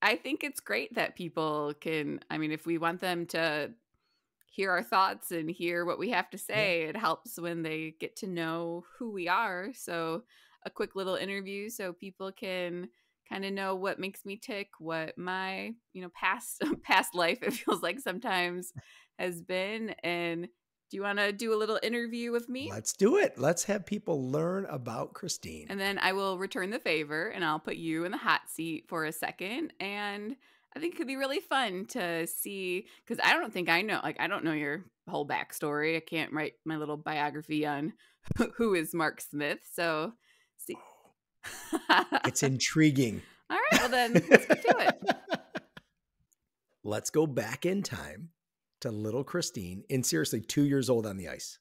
I think it's great that people can, I mean, if we want them to hear our thoughts and hear what we have to Yeah. say, it helps when they get to know who we are. So a quick little interview so people can kind of know what makes me tick, what my, past past life it feels like sometimes has been. And do you want to do a little interview with me? Let's do it. Let's have people learn about Christine. And then I will return the favor and I'll put you in the hot seat for a second. And I think it could be really fun to see, because I don't think I know, like, I don't know your whole backstory. I can't write my little biography on who is Mark Smith. So, see. It's intriguing. All right. Well, then let's get to it. Let's go back in time to little Christine and seriously 2 years old on the ice.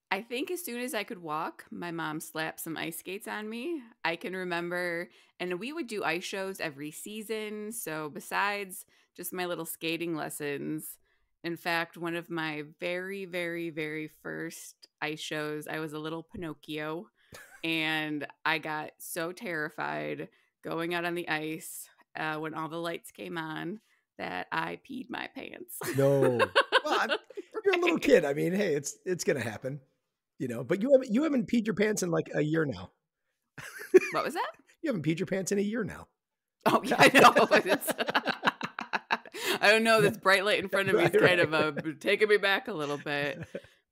I think as soon as I could walk, my mom slapped some ice skates on me. I can remember, and we would do ice shows every season. So besides just my little skating lessons, in fact, one of my very, very, very first ice shows, I was a little Pinocchio, and I got so terrified going out on the ice when all the lights came on that I peed my pants. No. Well, you're a little kid. I mean, hey, it's going to happen. But you haven't peed your pants in like a year now. What was that? You haven't peed your pants in a year now. Oh, yeah, I know. I don't know. This bright light in front of me is kind of taking me back a little bit.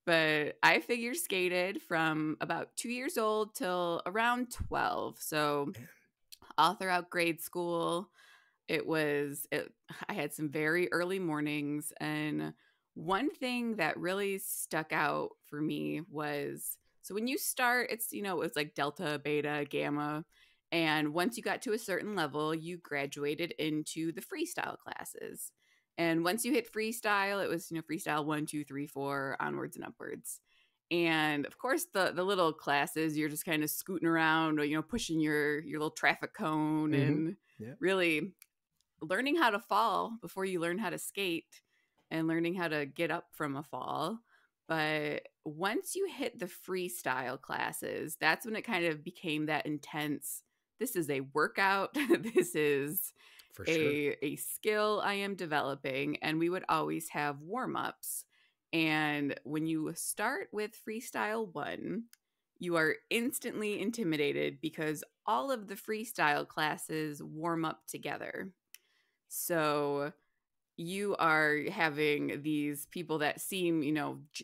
But I figure skated from about 2 years old till around 12. So all throughout grade school, I had some very early mornings. And one thing that really stuck out for me was, so when you start, it's like delta, beta, gamma. And once you got to a certain level, you graduated into the freestyle classes. And once you hit freestyle, it was, freestyle 1, 2, 3, 4, onwards and upwards. And of course, the little classes, you're just kind of scooting around, or, pushing your little traffic cone and really learning how to fall before you learn how to skate and learning how to get up from a fall. But once you hit the freestyle classes, that's when it kind of became that intense. This is a workout. This is For sure. a skill I am developing. And we would always have warm-ups. And when you start with freestyle 1, you are instantly intimidated because all of the freestyle classes warm up together. So you are having these people that seem,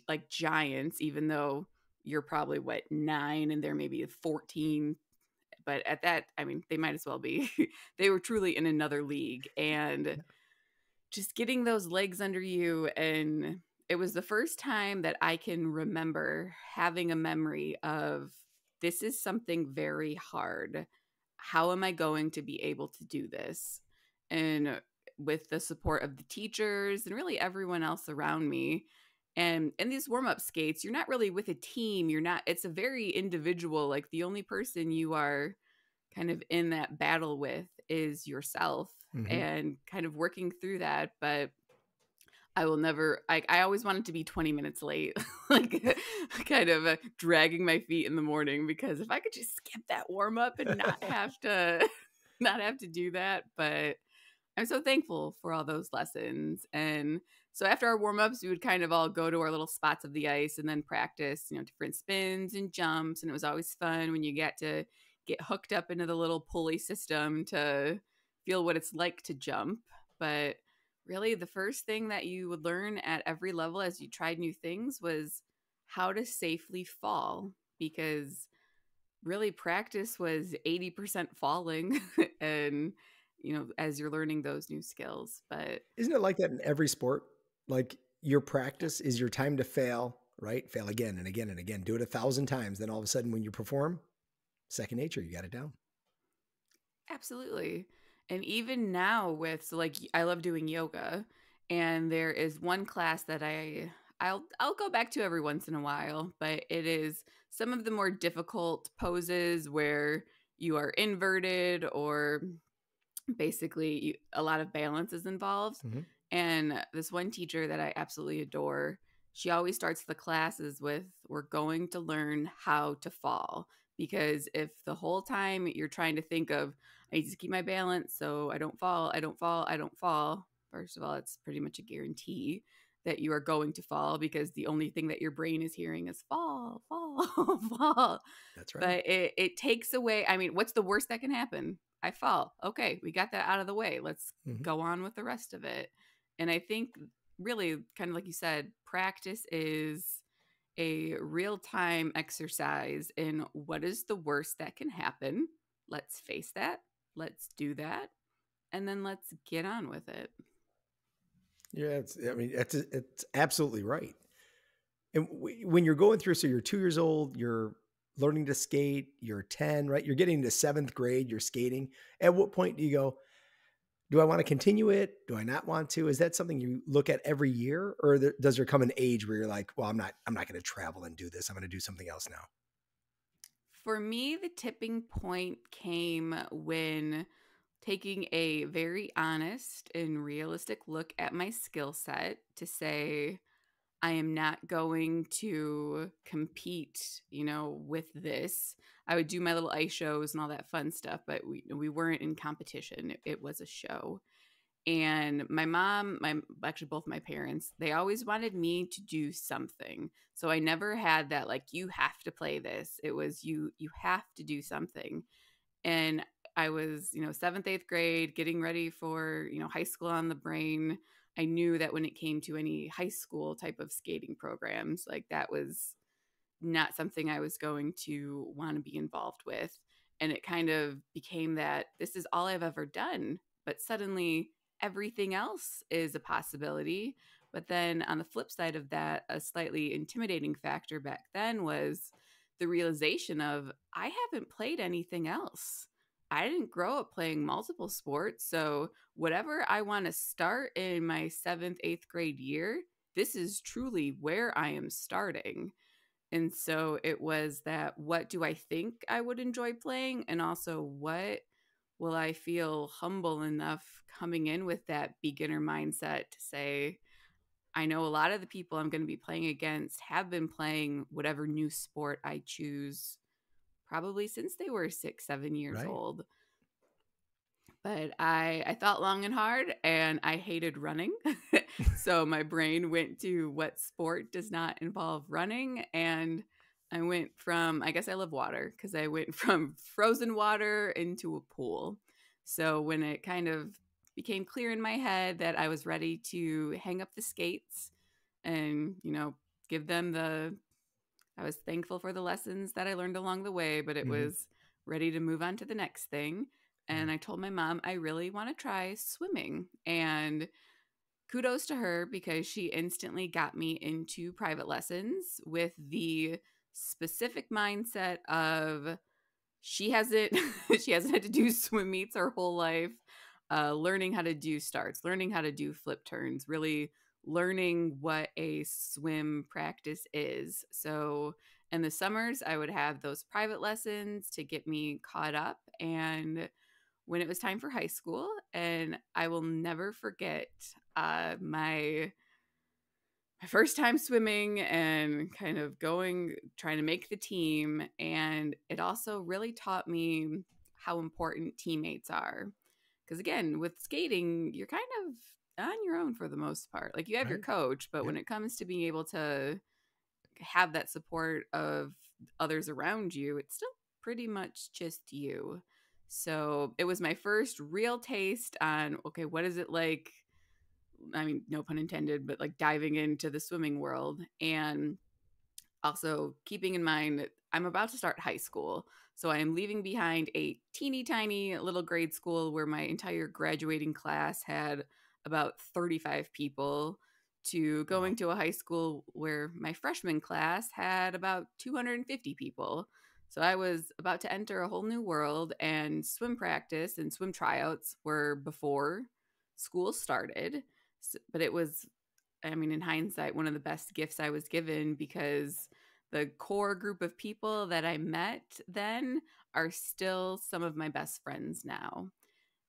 like giants, even though you're probably 9 and they're maybe 14. But at that, I mean, they might as well be. They were truly in another league. And just getting those legs under you. And it was the first time that I can remember having a memory of, this is something very hard. How am I going to be able to do this? And with the support of the teachers and really everyone else around me. And in these warm-up skates, you're not really with a team. It's a very individual, like the only person you are kind of in that battle with is yourself and kind of working through that. But I will never, I always wanted to be 20 minutes late, like kind of dragging my feet in the morning, because if I could just skip that warm up and not have to do that. But I'm so thankful for all those lessons. And so after our warm-ups, we would kind of all go to our little spots of the ice and then practice, different spins and jumps. And it was always fun when you get to get hooked up into the little pulley system to feel what it's like to jump. But really, the first thing that you would learn at every level as you tried new things was how to safely fall, because really practice was 80% falling and as you're learning those new skills. But isn't it like that in every sport? Like your practice is your time to fail, right? Fail again and again and again. Do it 1,000 times. Then all of a sudden when you perform, second nature, you got it down. Absolutely. And even now so like I love doing yoga, and there is one class that I'll go back to every once in a while, but it is some of the more difficult poses where you are inverted, or basically a lot of balance is involved. And this one teacher that I absolutely adore, she always starts the classes with, we're going to learn how to fall, Because if the whole time you're trying to think of, I need to keep my balance so I don't fall, I don't fall, I don't fall, first of all, it's pretty much a guarantee that you are going to fall because the only thing that your brain is hearing is fall, fall, fall. That's right. But it takes away, I mean, what's the worst that can happen? I fall. Okay, we got that out of the way. Let's Mm-hmm. go on with the rest of it. And I think, really, kind of like you said, practice is a real time exercise in what is the worst that can happen. Let's face that. Let's do that. And then let's get on with it. Yeah, it's absolutely right. And when you're going through, so you're 2 years old, you're learning to skate, you're 10, right? You're getting to seventh grade, you're skating. At what point do you go, do I want to continue it? Do I not want to? Is that something you look at every year, or does there come an age where you're like, well, I'm not going to travel and do this. I'm going to do something else now. For me, the tipping point came when taking a very honest and realistic look at my skill set to say, I am not going to compete, with this. I would do my little ice shows and all that fun stuff, but we weren't in competition. It was a show. And my mom, actually both my parents, they always wanted me to do something. So I never had that like, you have to play this. It was you have to do something. And I was, seventh, eighth grade, getting ready for, high school on the brain. I knew that when it came to any high school type of skating programs, like that was not something I was going to want to be involved with. And it kind of became that this is all I've ever done. But suddenly everything else is a possibility. But then on the flip side of that, a slightly intimidating factor back then was the realization of I haven't played anything else. I didn't grow up playing multiple sports. So whatever I want to start in my seventh, eighth grade year, this is truly where I am starting. And so it was that, what do I think I would enjoy playing? And also, what will I feel humble enough coming in with that beginner mindset to say, I know a lot of the people I'm going to be playing against have been playing whatever new sport I choose probably since they were 6, 7 years Right. old. But I thought long and hard, and I hated running. So my brain went to what sport does not involve running. And I went from, I guess I love water, because I went from frozen water into a pool. So when it kind of became clear in my head that I was ready to hang up the skates and, give them I was thankful for the lessons that I learned along the way, but it Mm-hmm. was ready to move on to the next thing. And Right. I told my mom, I really want to try swimming. And kudos to her, because she instantly got me into private lessons with the specific mindset of she hasn't she hasn't had to do swim meets her whole life, learning how to do starts, learning how to do flip turns, really learning what a swim practice is. So in the summers, I would have those private lessons to get me caught up. And when it was time for high school, and I will never forget my first time swimming and kind of trying to make the team. And it also really taught me how important teammates are. Because again, with skating, you're kind of on your own for the most part. Like, you have your Right. coach, but Yep. when it comes to being able to have that support of others around you, it's still pretty much just you. So it was my first real taste on, okay, what is it like? I mean, no pun intended, but like diving into the swimming world. And also keeping in mind that I'm about to start high school. So I am leaving behind a teeny tiny little grade school where my entire graduating class had about 35 people, to Wow. going to a high school where my freshman class had about 250 people. So I was about to enter a whole new world, and swim practice and swim tryouts were before school started. But it was, I mean, in hindsight, one of the best gifts I was given, because the core group of people that I met then are still some of my best friends now.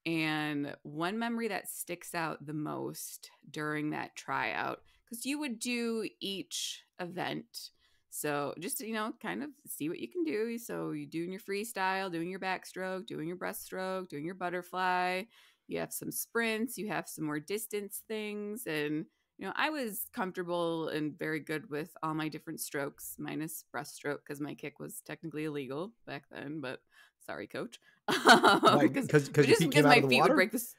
And one memory that sticks out the most during that tryout, because you would do each event. So just to, kind of see what you can do. So you doing your freestyle, doing your backstroke, doing your breaststroke, doing your butterfly. You have some sprints, you have some more distance things. And, I was comfortable and very good with all my different strokes, minus breaststroke, because my kick was technically illegal back then. But sorry, coach. Why? Because Because your just feet came because out my of the feet would water? break this.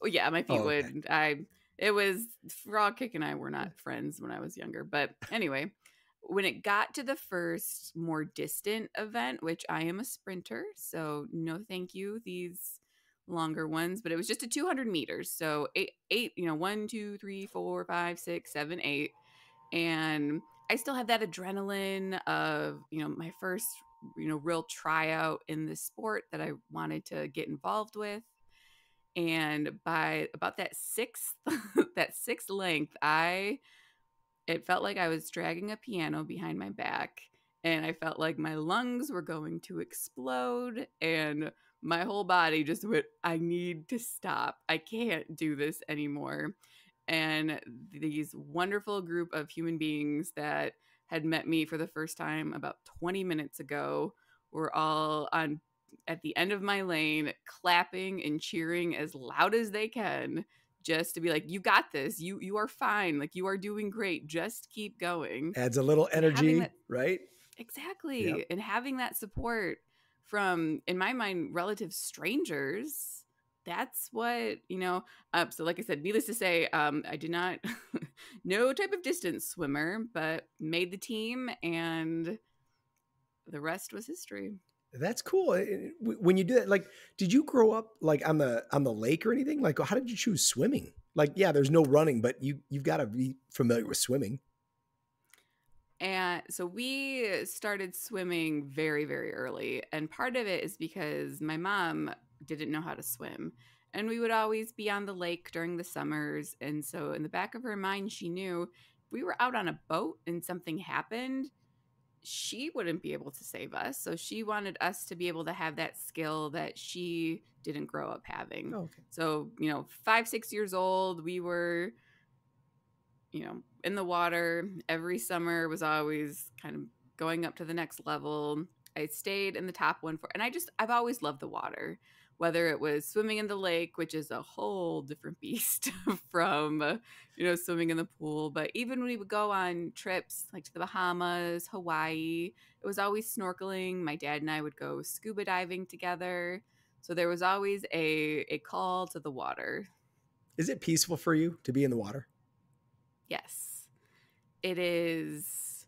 Oh, yeah, my feet Oh, okay. would. It was Frog Kick and I were not friends when I was younger. But anyway, when it got to the first more distant event, which I am a sprinter, so no thank you, these longer ones, but it was just a 200 meters. So eight, 1, 2, 3, 4, 5, 6, 7, 8. And I still have that adrenaline of, my first, real tryout in the sport that I wanted to get involved with. And by about that sixth that sixth length, it felt like I was dragging a piano behind my back, and I felt like my lungs were going to explode, and my whole body just went, I need to stop. I can't do this anymore. And these wonderful group of human beings that had met me for the first time about 20 minutes ago were all on at the end of my lane clapping and cheering as loud as they can, just to be like, you got this, you are fine, like you are doing great, just keep going. Adds a little And having energy, that, right? Yep. exactly, and having that support from, in my mind, relative strangers, that's what, so like I said, needless to say, I did not no type of distance swimmer, but made the team, and the rest was history. That's cool. When you do that, like, did you grow up like on the lake or anything? Like, how did you choose swimming? Like, yeah, there's no running, but you've got to be familiar with swimming. And so we started swimming very, very early. And part of it is because my mom didn't know how to swim. And we would always be on the lake during the summers. And so in the back of her mind, she knew if we were out on a boat and something happened, she wouldn't be able to save us. So she wanted us to be able to have that skill that she didn't grow up having. Oh, okay. So, 5, 6 years old, we were in the water every summer, was always kind of going up to the next level. I stayed in the top one and I've always loved the water, whether it was swimming in the lake, which is a whole different beast from, swimming in the pool. But even when we would go on trips like to the Bahamas, Hawaii, it was always snorkeling. My dad and I would go scuba diving together. So there was always a call to the water. Is it peaceful for you to be in the water? Yes. It is.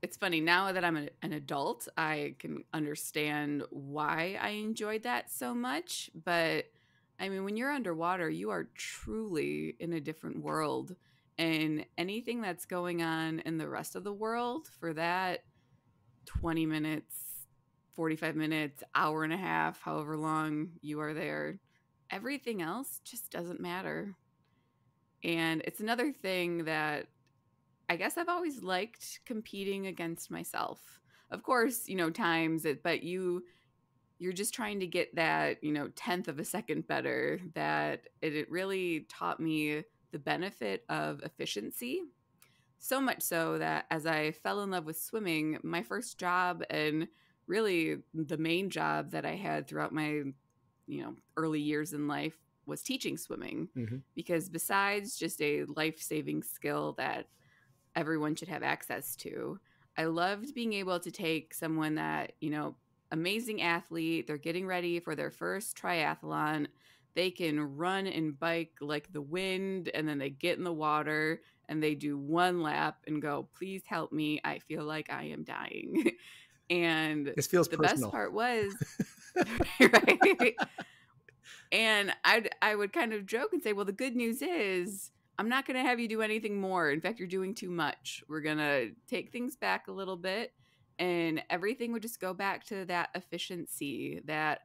It's funny now that I'm an adult, I can understand why I enjoyed that so much. But I mean, when you're underwater, you are truly in a different world. And anything that's going on in the rest of the world for that 20 minutes, 45 minutes, hour and a half, however long you are there, everything else just doesn't matter. And it's another thing that I guess I've always liked competing against myself. Of course, times it, but you're just trying to get that, tenth of a second better. That it really taught me the benefit of efficiency. So much so that as I fell in love with swimming, my first job and really the main job that I had throughout my, early years in life was teaching swimming. Mm-hmm. Because besides just a life-saving skill that everyone should have access to, I loved being able to take someone that, amazing athlete, they're getting ready for their first triathlon. They can run and bike like the wind, and then they get in the water and they do one lap and go, please help me. I feel like I am dying. And This feels the best personal. part was, right? And I would kind of joke and say, well, the good news is I'm not going to have you do anything more. In fact, you're doing too much. We're going to take things back a little bit, and everything would just go back to that efficiency that,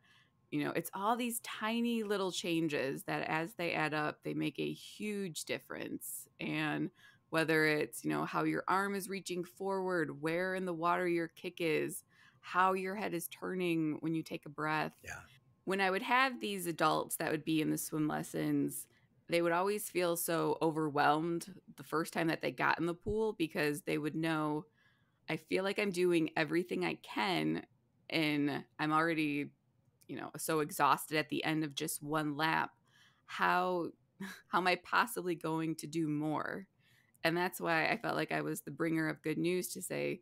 it's all these tiny little changes that as they add up, they make a huge difference. And whether it's, how your arm is reaching forward, where in the water your kick is, how your head is turning when you take a breath. Yeah. When I would have these adults that would be in the swim lessons, they would always feel so overwhelmed the first time that they got in the pool, because they would know I feel like I'm doing everything I can, and I'm already, so exhausted at the end of just one lap. How how am I possibly going to do more? And that's why I felt like I was the bringer of good news to say,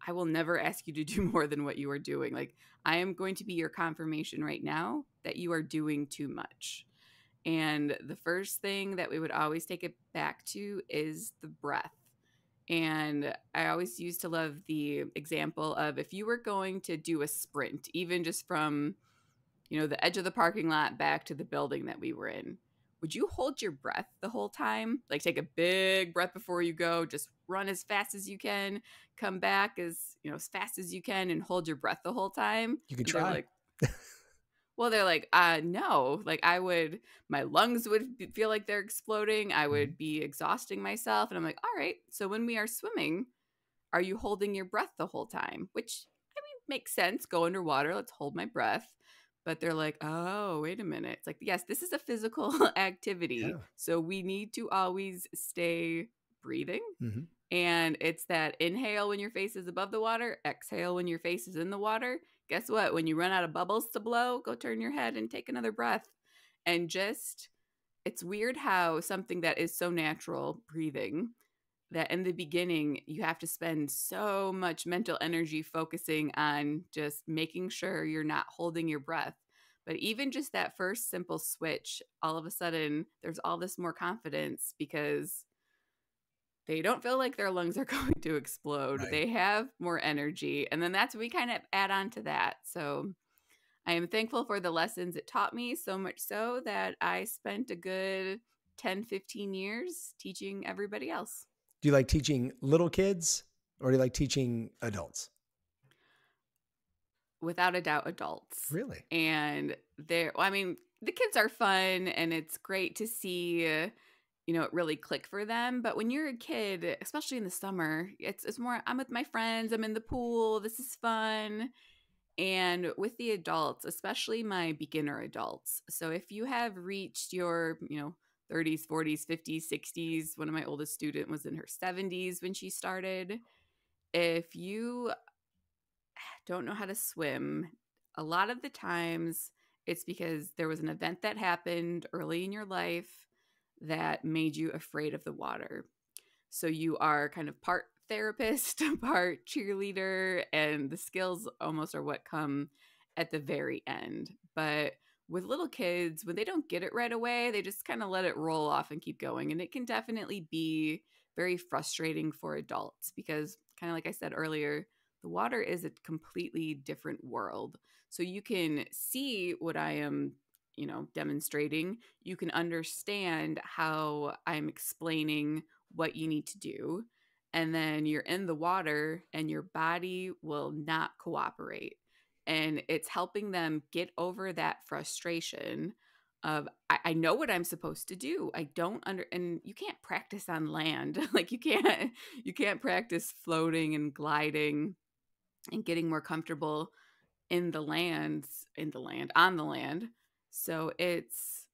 I will never ask you to do more than what you are doing. Like, I am going to be your confirmation right now that you are doing too much. And the first thing that we would always take it back to is the breath. And I always used to love the example of if you were going to do a sprint, even just from, the edge of the parking lot back to the building that we were in, would you hold your breath the whole time? Like take a big breath before you go, just run as fast as you can, come back as fast as you can and hold your breath the whole time? You could And they're try. like, no, like my lungs would feel like they're exploding. I Mhm. would be exhausting myself. And I'm like, all right, so when we are swimming, are you holding your breath the whole time? Which, I mean, makes sense. Go underwater, let's hold my breath. But they're like, oh, wait a minute. It's like, yes, this is a physical activity. Yeah. So we need to always stay breathing. Hmm. And it's that inhale when your face is above the water, exhale when your face is in the water. Guess what? When you run out of bubbles to blow, go turn your head and take another breath. And just, it's weird how something that is so natural, breathing, that in the beginning you have to spend so much mental energy focusing on just making sure you're not holding your breath. But even just that first simple switch, all of a sudden there's all this more confidence because they don't feel like their lungs are going to explode. Right. They have more energy. And then that's we kind of add on to that. So I am thankful for the lessons it taught me, so much so that I spent a good 10, 15 years teaching everybody else. Do you like teaching little kids or do you like teaching adults? Without a doubt, adults. Really? And the kids are fun and it's great to see, it really click for them. But when you're a kid, especially in the summer, it's more, I'm with my friends, I'm in the pool, this is fun. And with the adults, especially my beginner adults. So if you have reached your, 30s, 40s, 50s, 60s, one of my oldest student was in her 70s when she started. If you don't know how to swim, a lot of the times it's because there was an event that happened early in your life that made you afraid of the water. So you are kind of part therapist, part cheerleader, and the skills almost are what come at the very end. But with little kids, when they don't get it right away, they just kind of let it roll off and keep going. And it can definitely be very frustrating for adults because, kind of like I said earlier, the water is a completely different world. So you can see what I am, demonstrating. You can understand how I'm explaining what you need to do. And then you're in the water and your body will not cooperate. And it's helping them get over that frustration of I know what I'm supposed to do. I don't and you can't practice on land. Like you can't practice floating and gliding and getting more comfortable on the land. So it's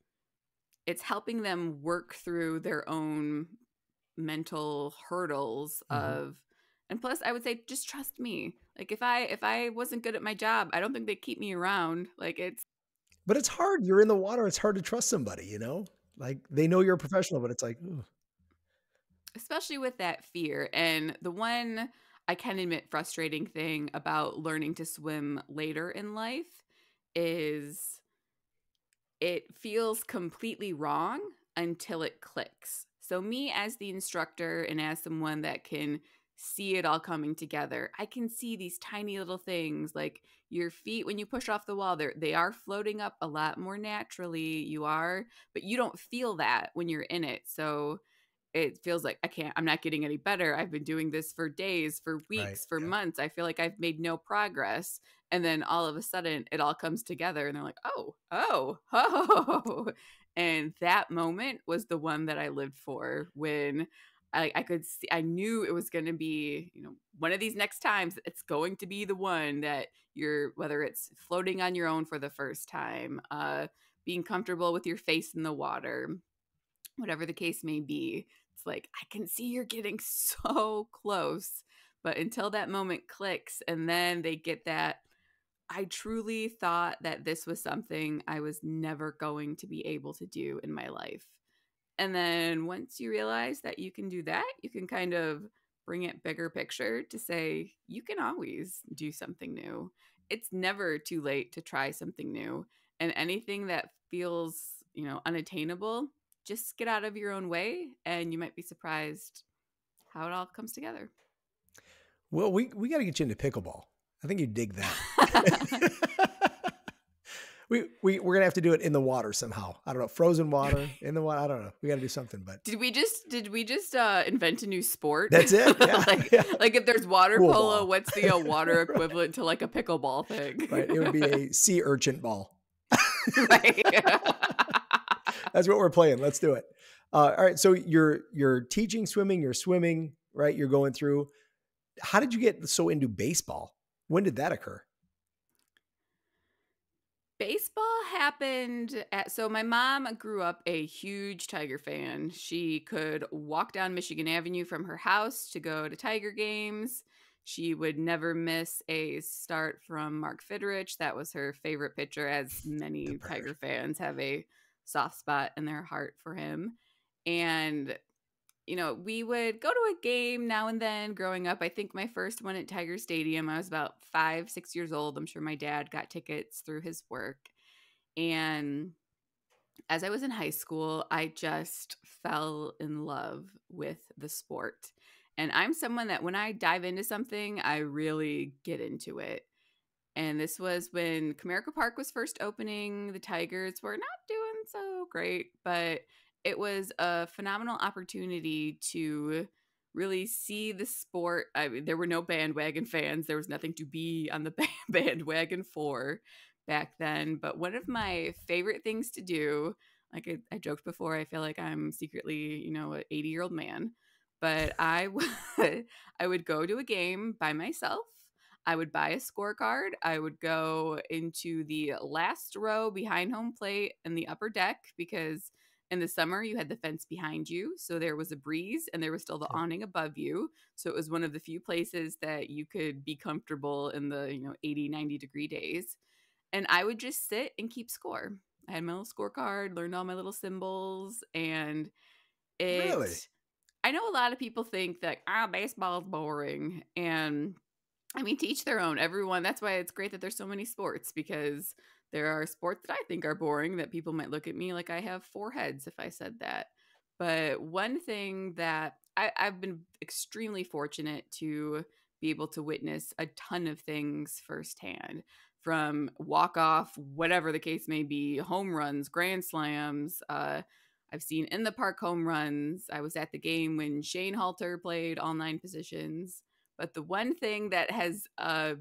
helping them work through their own mental hurdles Hmm. of, and plus I would say just trust me. Like if I wasn't good at my job, I don't think they'd keep me around. Like it's But it's hard. You're in the water. It's hard to trust somebody, you know? Like they know you're a professional, but it's like, ooh, especially with that fear. And the one I can admit frustrating thing about learning to swim later in life is it feels completely wrong until it clicks. So, me as the instructor and as someone that can see it all coming together, I can see these tiny little things like your feet when you push off the wall, they are floating up a lot more naturally. But you don't feel that when you're in it. So, it feels like I'm not getting any better. I've been doing this for days, for right. weeks, for Yeah. months. I feel like I've made no progress. And then all of a sudden it all comes together and they're like, oh, oh, oh. And that moment was the one that I lived for when I could see, I knew it was going to be, one of these next times it's going to be the one that whether it's floating on your own for the first time, being comfortable with your face in the water, whatever the case may be. It's like, I can see you're getting so close, but until that moment clicks and then they get that, I truly thought that this was something I was never going to be able to do in my life. And then once you realize that you can do that, you can kind of bring it bigger picture to say you can always do something new. It's never too late to try something new. And anything that feels, unattainable, just get out of your own way and you might be surprised how it all comes together. Well, we got to get you into pickleball. I think you dig that. We're gonna have to do it in the water somehow. I don't know, frozen water in the water. I don't know. We got to do something. But did we just invent a new sport? That's it. Yeah. like if there's water Pool polo, ball. what's the water equivalent to like a pickleball thing? Right. It would be a sea urchin ball. Right. That's what we're playing. Let's do it. All right. So you're teaching swimming. You're swimming. Right. You're going through. How did you get so into baseball? When did that occur? Baseball happened so my mom grew up a huge Tiger fan. She could walk down Michigan Avenue from her house to go to Tiger games. She would never miss a start from Mark Fidrich. That was her favorite pitcher, as many Tiger fans have a soft spot in their heart for him. And we would go to a game now and then growing up. I think my first one at Tiger Stadium, I was about 5-6 years old. I'm sure my dad got tickets through his work. And as I was in high school, I just fell in love with the sport. And I'm someone that when I dive into something, I really get into it. And this was when Comerica Park was first opening. The Tigers were not doing so great, but it was a phenomenal opportunity to really see the sport. I mean, there were no bandwagon fans. There was nothing to be on the bandwagon for back then. But one of my favorite things to do, like I joked before, I feel like I'm secretly, an 80-year-old man. But I would go to a game by myself. I would buy a scorecard. I would go into the last row behind home plate in the upper deck because in the summer, you had the fence behind you, so there was a breeze, and there was still the awning above you. So it was one of the few places that you could be comfortable in the 80, 90-degree days. And I would just sit and keep score. I had my little scorecard, learned all my little symbols, and Really? I know a lot of people think that baseball is boring, and I mean, to each their own. Everyone. That's why it's great that there's so many sports, because there are sports that I think are boring that people might look at me like I have 4 heads if I said that. But one thing that I've been extremely fortunate to be able to witness a ton of things firsthand, from walk-off, whatever the case may be, home runs, grand slams. I've seen in the park home runs. I was at the game when Shane Halter played all 9 positions. But the one thing that has I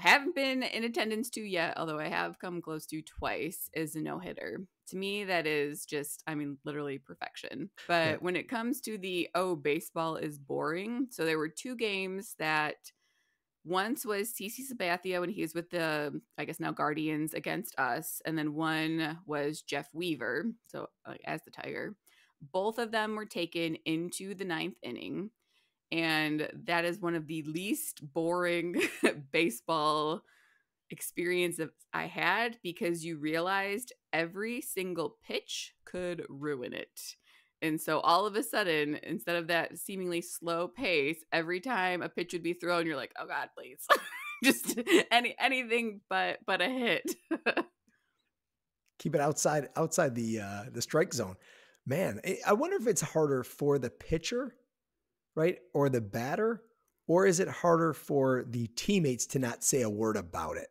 haven't been in attendance to yet, although I have come close to twice, is a no-hitter. To me, that is just, literally perfection. But when it comes to baseball is boring. So there were 2 games that once was CC Sabathia when he was with the, I guess now Guardians, against us. And then one was Jeff Weaver, so as the Tiger. Both of them were taken into the 9th inning. And that is one of the least boring baseball experiences I had, because you realized every single pitch could ruin it. And so all of a sudden, instead of that seemingly slow pace, every time a pitch would be thrown, you're like, oh God, please. Just anything but a hit. Keep it outside the strike zone. Man, I wonder if it's harder for the pitcher, right? Or the batter, or is it harder for the teammates to not say a word about it?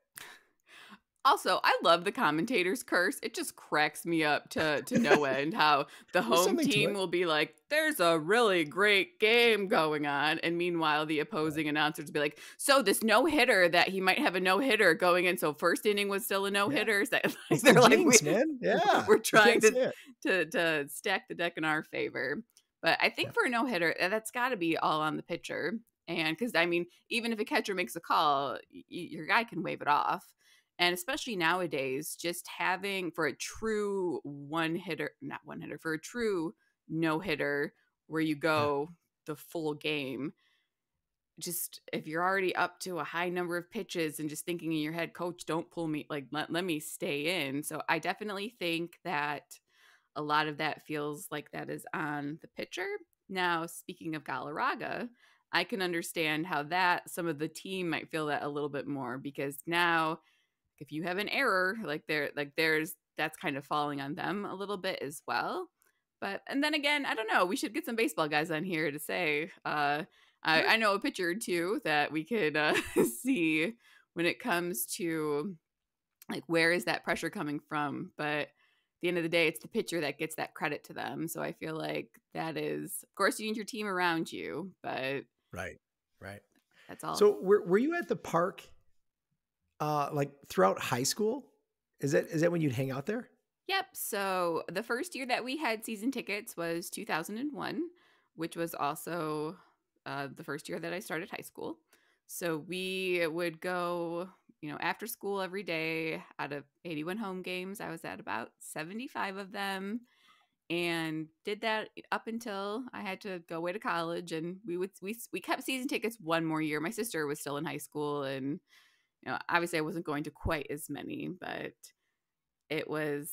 Also, I love the commentator's curse. It just cracks me up to no end how the home team will be like, there's a really great game going on. And meanwhile, the opposing announcers will be like, so this no-hitter that he might have a no-hitter going in. So first inning was still a no-hitter. Yeah. Like, they're like, man. Yeah. We're trying to stack the deck in our favor. But I think for a no-hitter, that's got to be all on the pitcher. And because, even if a catcher makes a call, your guy can wave it off. And especially nowadays, just having for a true for a true no-hitter where you go the full game, just if you're already up to a high number of pitches and just thinking in your head, coach, don't pull me, like let me stay in. So I definitely think that a lot of that feels like that is on the pitcher. Now, speaking of Galarraga, I can understand how that some of the team might feel that a little bit more, because now if you have an error, there's that's kind of falling on them a little bit as well. But and then again, I don't know. We should get some baseball guys on here to say. Sure. I know a pitcher or two that we could see when it comes to like where is that pressure coming from. But at the end of the day, it's the pitcher that gets that credit to them. So I feel like that is, of course, you need your team around you, but Right. Right. that's all. So were you at the park like throughout high school? Is that when you'd hang out there? Yep. So the first year that we had season tickets was 2001, which was also the first year that I started high school. So we would go, after school every day. Out of 81 home games, I was at about 75 of them, and did that up until I had to go away to college. And we kept season tickets one more year. My sister was still in high school, and obviously I wasn't going to quite as many, but it was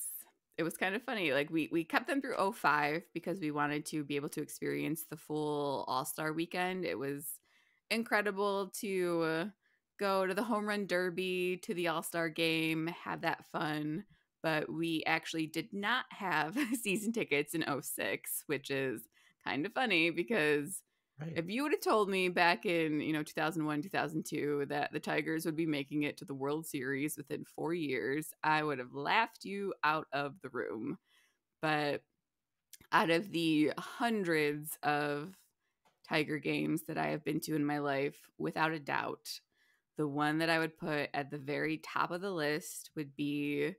kind of funny. Like we kept them through '05 because we wanted to be able to experience the full All-Star weekend. It was incredible to go to the home run derby, to the All-Star game, have that fun. But we actually did not have season tickets in '06, which is kind of funny because Right. if you would have told me back in, 2001, 2002 that the Tigers would be making it to the World Series within 4 years, I would have laughed you out of the room. But out of the hundreds of Tiger games that I have been to in my life, without a doubt, the one that I would put at the very top of the list would be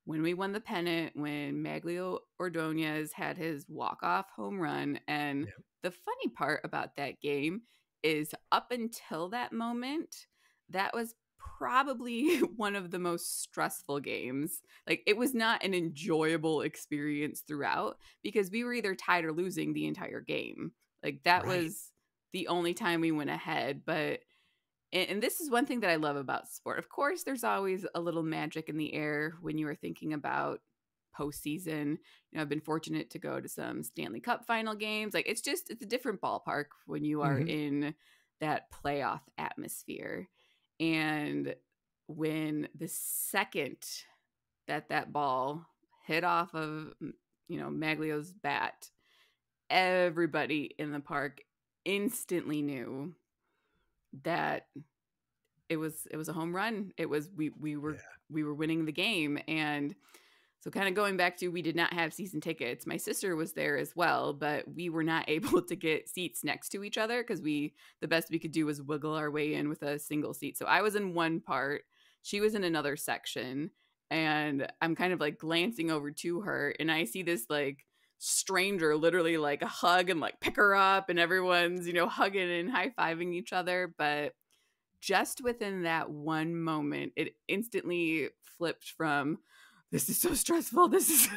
when we won the pennant, when Maglio Ordonez had his walk-off home run. And Yeah. the funny part about that game is up until that moment, that was probably one of the most stressful games. Like, it was not an enjoyable experience throughout because we were either tied or losing the entire game. Like, that Right. was the only time we went ahead. But and this is one thing that I love about sport. Of course, there's always a little magic in the air when you are thinking about postseason. I've been fortunate to go to some Stanley Cup final games. Like it's a different ballpark when you are Hmm. in that playoff atmosphere. And when the second that ball hit off of, Maglio's bat, everybody in the park instantly knew that it was a home run. It was Yeah. we were winning the game. And so kind of going back to, we did not have season tickets. My sister was there as well, but we were not able to get seats next to each other because the best we could do was wiggle our way in with a single seat. So I was in one part, she was in another section, and I'm kind of like glancing over to her, and I see this like stranger literally like hug and like pick her up, and everyone's, hugging and high-fiving each other. But just within that one moment, it instantly flipped from, this is so stressful, this is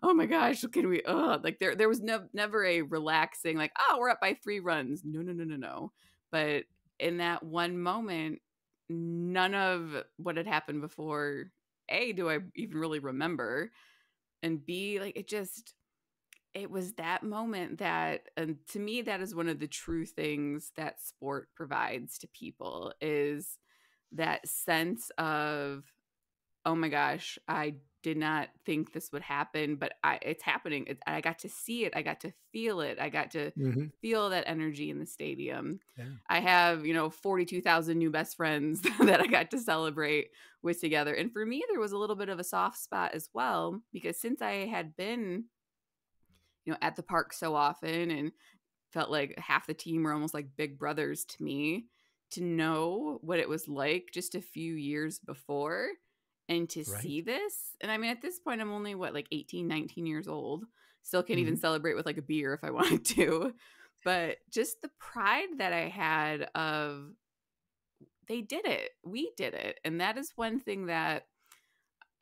oh my gosh, can we like there was never a relaxing like, oh, we're up by 3 runs. No, no, no, no, no. But in that one moment, none of what had happened before, A, do I even really remember, and B, like it was that moment that, and to me, that is one of the true things that sport provides to people, is that sense of, oh my gosh, I did not think this would happen, but it's happening. I got to see it. I got to feel it. I got to Hmm. feel that energy in the stadium. Yeah. I have, 42,000 new best friends that I got to celebrate with together. And for me, there was a little bit of a soft spot as well, because since I had been, at the park so often and felt like half the team were almost like big brothers to me, to know what it was like just a few years before and to Right. see this. And I mean, at this point, I'm only like 18, 19 years old. Still can't even Hmm. celebrate with like a beer if I wanted to. But just the pride that I had of, they did it. We did it. And that is one thing that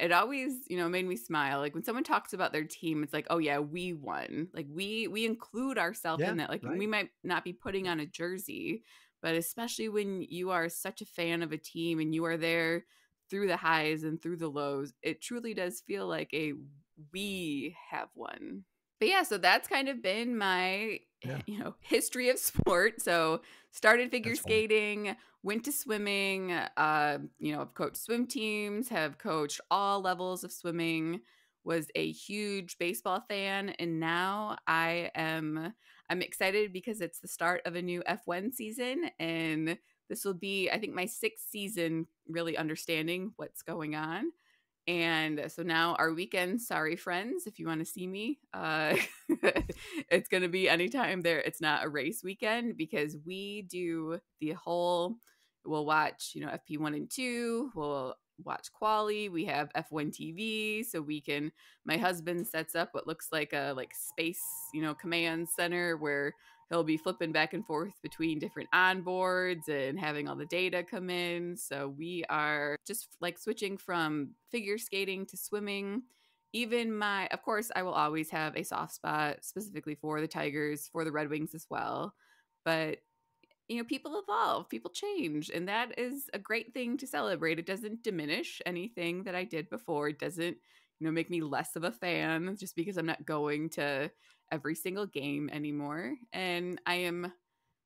it always, made me smile. Like when someone talks about their team, it's like, oh yeah, we won. Like we include ourselves Yeah. in that. Like Right. we might not be putting on a jersey, but especially when you are such a fan of a team and you are there through the highs and through the lows, it truly does feel like a we have won. But yeah, so that's kind of been my, Yeah, history of sport. So started figure that's fun. skating, went to swimming, I've coached swim teams, have coached all levels of swimming, was a huge baseball fan, and now I'm excited because it's the start of a new F1 season, and this will be, I think, my 6th season really understanding what's going on. And so now our weekend, sorry friends, if you want to see me, it's going to be anytime there. It's not a race weekend because we do the whole, we'll watch, FP1 and 2, we'll watch quali, we have F1 TV, so we can, my husband sets up what looks like a space, command center where he'll be flipping back and forth between different onboards and having all the data come in. So we are just like switching from figure skating to swimming. Even of course, I will always have a soft spot specifically for the Tigers, for the Red Wings as well. But people evolve, people change, and that is a great thing to celebrate. It doesn't diminish anything that I did before. It doesn't, make me less of a fan just because I'm not going to every single game anymore. And I am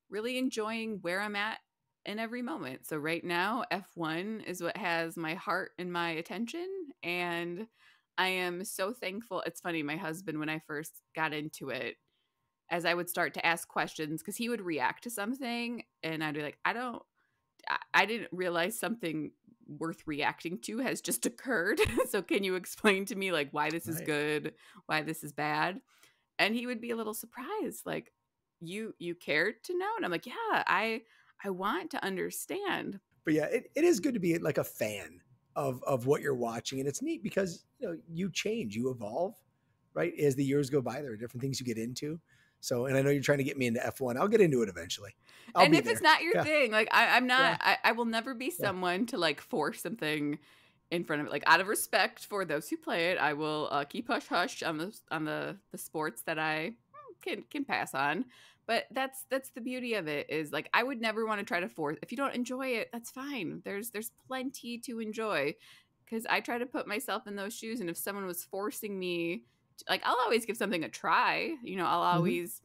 really enjoying where I'm at in every moment. So right now, F1 is what has my heart and my attention. And I am so thankful. It's funny, my husband, when I first got into it, as I would start to ask questions, because he would react to something and I'd be like, I didn't realize something worth reacting to has just occurred. So can you explain to me like why this is Right. good, why this is bad? And he would be a little surprised, like, you cared to know? And I'm like, yeah, I want to understand. But yeah, it is good to be like a fan of what you're watching, and it's neat because you change, you evolve, right? As the years go by, there are different things you get into. So, and I know you're trying to get me into F1. I'll get into it eventually. I'll And be if it's there. not your Yeah, thing, like I'm yeah, not, I will never be yeah, someone to like force something in front of it. Like out of respect for those who play it, I will keep hush hush on the sports that I can pass on. But that's the beauty of it, is like I would never want to try to force. If you don't enjoy it, that's fine. There's plenty to enjoy, because I try to put myself in those shoes. And if someone was forcing me, like I'll always give something a try. I'll hmm always.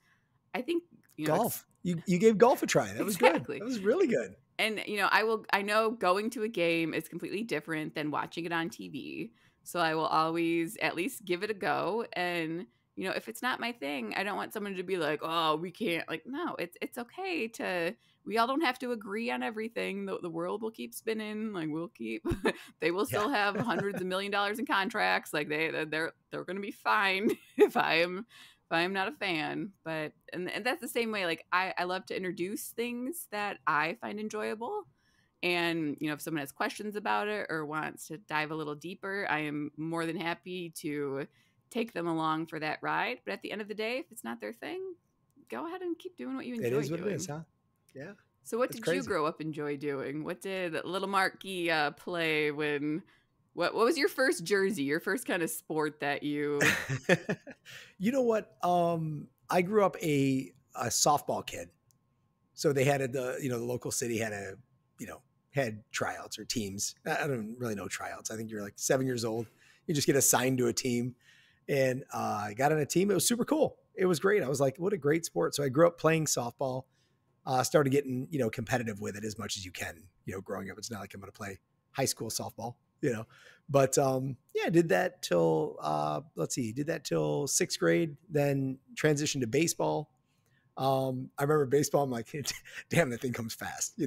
I think it's golf. You gave golf a try. That was good. exactly. That was really good. And I know going to a game is completely different than watching it on TV. So I will always at least give it a go. And if it's not my thing, I don't want someone to be like, "Oh, we can't." Like, no, it's okay to. We all don't have to agree on everything. The world will keep spinning. Like we'll keep. They will Yeah, still have hundreds of $1 million in contracts. Like they're going to be fine if I'm not a fan. But and that's the same way. Like I love to introduce things that I find enjoyable. And if someone has questions about it or wants to dive a little deeper, I am more than happy to take them along for that ride. But at the end of the day, if it's not their thing, go ahead and keep doing what you it enjoy is what it is, doing. huh? Yeah, So what that's did you crazy. grow up enjoy doing? What did little Marky play when what was your first jersey, your first kind of sport that you You know what? I grew up a softball kid. So they had the local city had you know, had tryouts or teams. I don't really know tryouts. I think you're like 7 years old. You just get assigned to a team. And I got on a team. It was super cool. It was great. I was like, what a great sport. So I grew up playing softball, started getting, competitive with it as much as you can, growing up. It's not like I'm going to play high school softball. But yeah, did that till, did that till 6th grade, then transitioned to baseball. I remember baseball. I'm like, damn, that thing comes fast.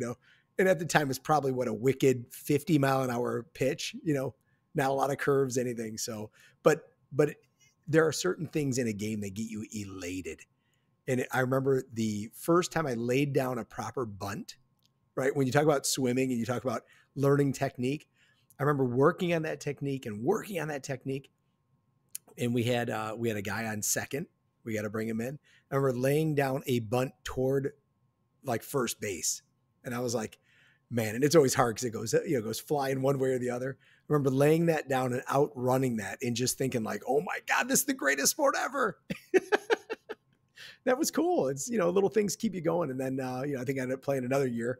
And at the time, it's probably what a wicked 50-mile-an-hour pitch. Not a lot of curves, anything. So, but there are certain things in a game that get you elated. And I remember the first time I laid down a proper bunt. Right, when you talk about swimming and you talk about learning technique, I remember working on that technique and working on that technique. And we had a guy on second. We got to bring him in. I remember laying down a bunt toward like first base, and I was like, man, and it's always hard because it goes flying one way or the other. I remember laying that down and outrunning that, and just thinking like, oh my god, this is the greatest sport ever. that was cool. It's, little things keep you going. And then, I think I ended up playing another year.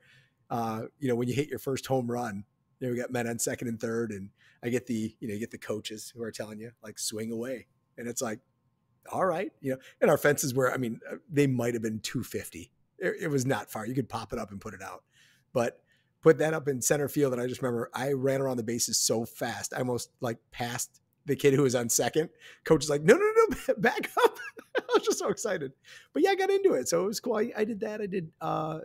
When you hit your first home run, we got men on second and third, and I get you get the coaches who are telling you like swing away, and it's like, all right, and our fences were, they might have been 250. It was not far. You could pop it up and put it out, but put that up in center field. And I just remember I ran around the bases so fast, I almost like passed the kid who was on second. Coach is like, no, back up. I was just so excited. But yeah, I got into it. So it was cool. I did that. I did, a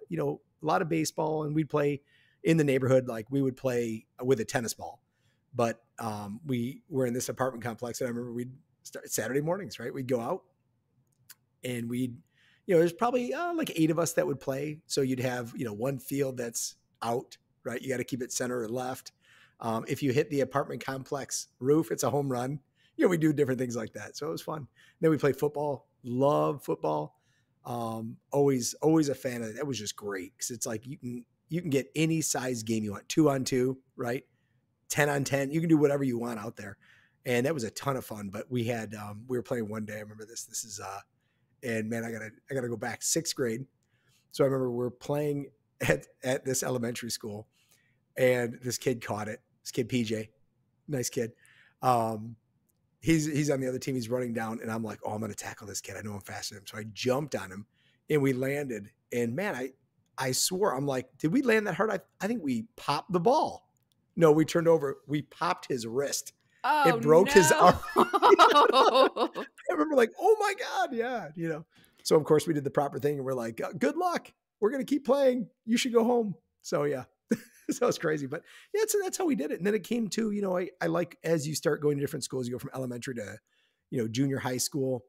lot of baseball, and we'd play in the neighborhood. Like we would play with a tennis ball, but we were in this apartment complex. And I remember we'd start Saturday mornings, right? We'd go out and we'd, there's probably like 8 of us that would play. So you'd have, one field that's out, right? You got to keep it center or left. If you hit the apartment complex roof, it's a home run. We do different things like that. So it was fun. Then we played football. Love football. Always a fan of it. That was just great because it's like you can get any size game you want, 2-on-2, right? 10-on-10. You can do whatever you want out there, and that was a ton of fun. But we had we were playing one day. I remember this. This is and man, I gotta go back 6th grade. So I remember we're playing at this elementary school, and this kid caught it. This kid PJ, nice kid. He's on the other team. He's running down, and I'm like, oh, I'm going to tackle this kid. I know I'm faster than him. So I jumped on him, and we landed. And man, I swore, I'm like, did we land that hard? I think we popped the ball. No, we turned over. We popped his wrist. Oh, it broke his arm. I remember like, oh my God. Yeah. So of course we did the proper thing, and we're like, good luck. We're going to keep playing. You should go home. So yeah. So it's crazy, but yeah, so that's how we did it. And then it came to, I like, as you start going to different schools, you go from elementary to, junior high school,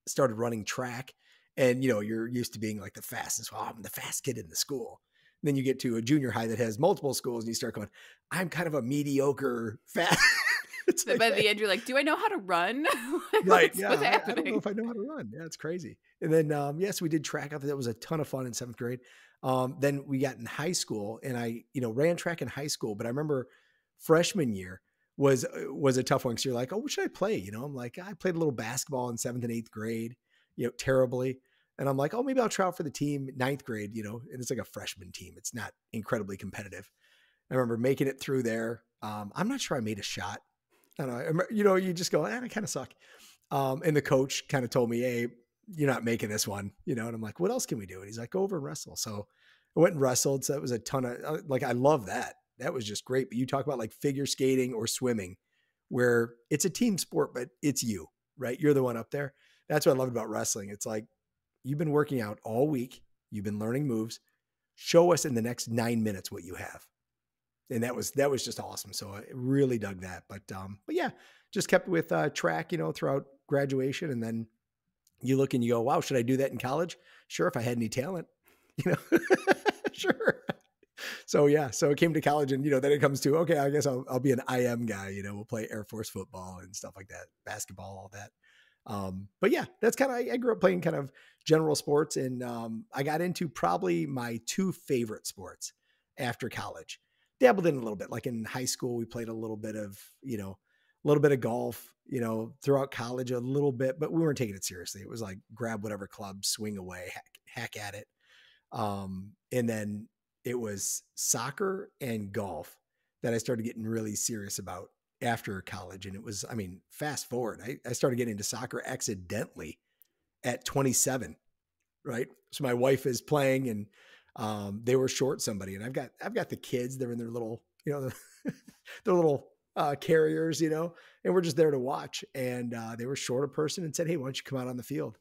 started running track, and, you're used to being like the fastest. Well, I'm the fast kid in the school. And then you get to a junior high that has multiple schools, and you start going, I'm kind of a mediocre fast. Like, by the end, you're like, do I know how to run? Right. What's happening? I don't know if I know how to run. Yeah, it's crazy. And then, yes, we did track. I thought that was a ton of fun in 7th grade. Then we got in high school, and I, ran track in high school, but I remember freshman year was a tough one. Cause you're like, oh, what should I play? I'm like, I played a little basketball in 7th and 8th grade, terribly. And I'm like, oh, maybe I'll try out for the team 9th grade, and it's like a freshman team. It's not incredibly competitive. I remember making it through there. I'm not sure I made a shot. I don't know. You just go, I kind of suck. And the coach kind of told me, hey, you're not making this one, and I'm like, what else can we do? And he's like, go over and wrestle. So I went and wrestled. So that was a ton of, like, I love that. That was just great. But you talk about like figure skating or swimming, where it's a team sport, but it's you, right? You're the one up there. That's what I loved about wrestling. It's like, you've been working out all week. You've been learning moves. Show us in the next 9 minutes what you have. And that was just awesome. So I really dug that. But yeah, just kept with track, throughout graduation. And then you look and you go, wow, should I do that in college? Sure. If I had any talent, sure. So yeah, so it came to college, and, then it comes to, okay, I guess I'll be an IM guy, we'll play Air Force football and stuff like that, basketball, all that. But yeah, that's kind of, I grew up playing kind of general sports, and I got into probably my 2 favorite sports after college. Dabbled in a little bit, like in high school, we played a little bit of golf, throughout college a little bit, but we weren't taking it seriously. It was like grab whatever club, swing away, hack at it. And then it was soccer and golf that I started getting really serious about after college. And it was, fast forward, I started getting into soccer accidentally at 27, right? So my wife is playing, and they were short somebody, and I've got the kids. They're in their little, their little carriers, and we're just there to watch. And they were short a person and said, hey, why don't you come out on the field?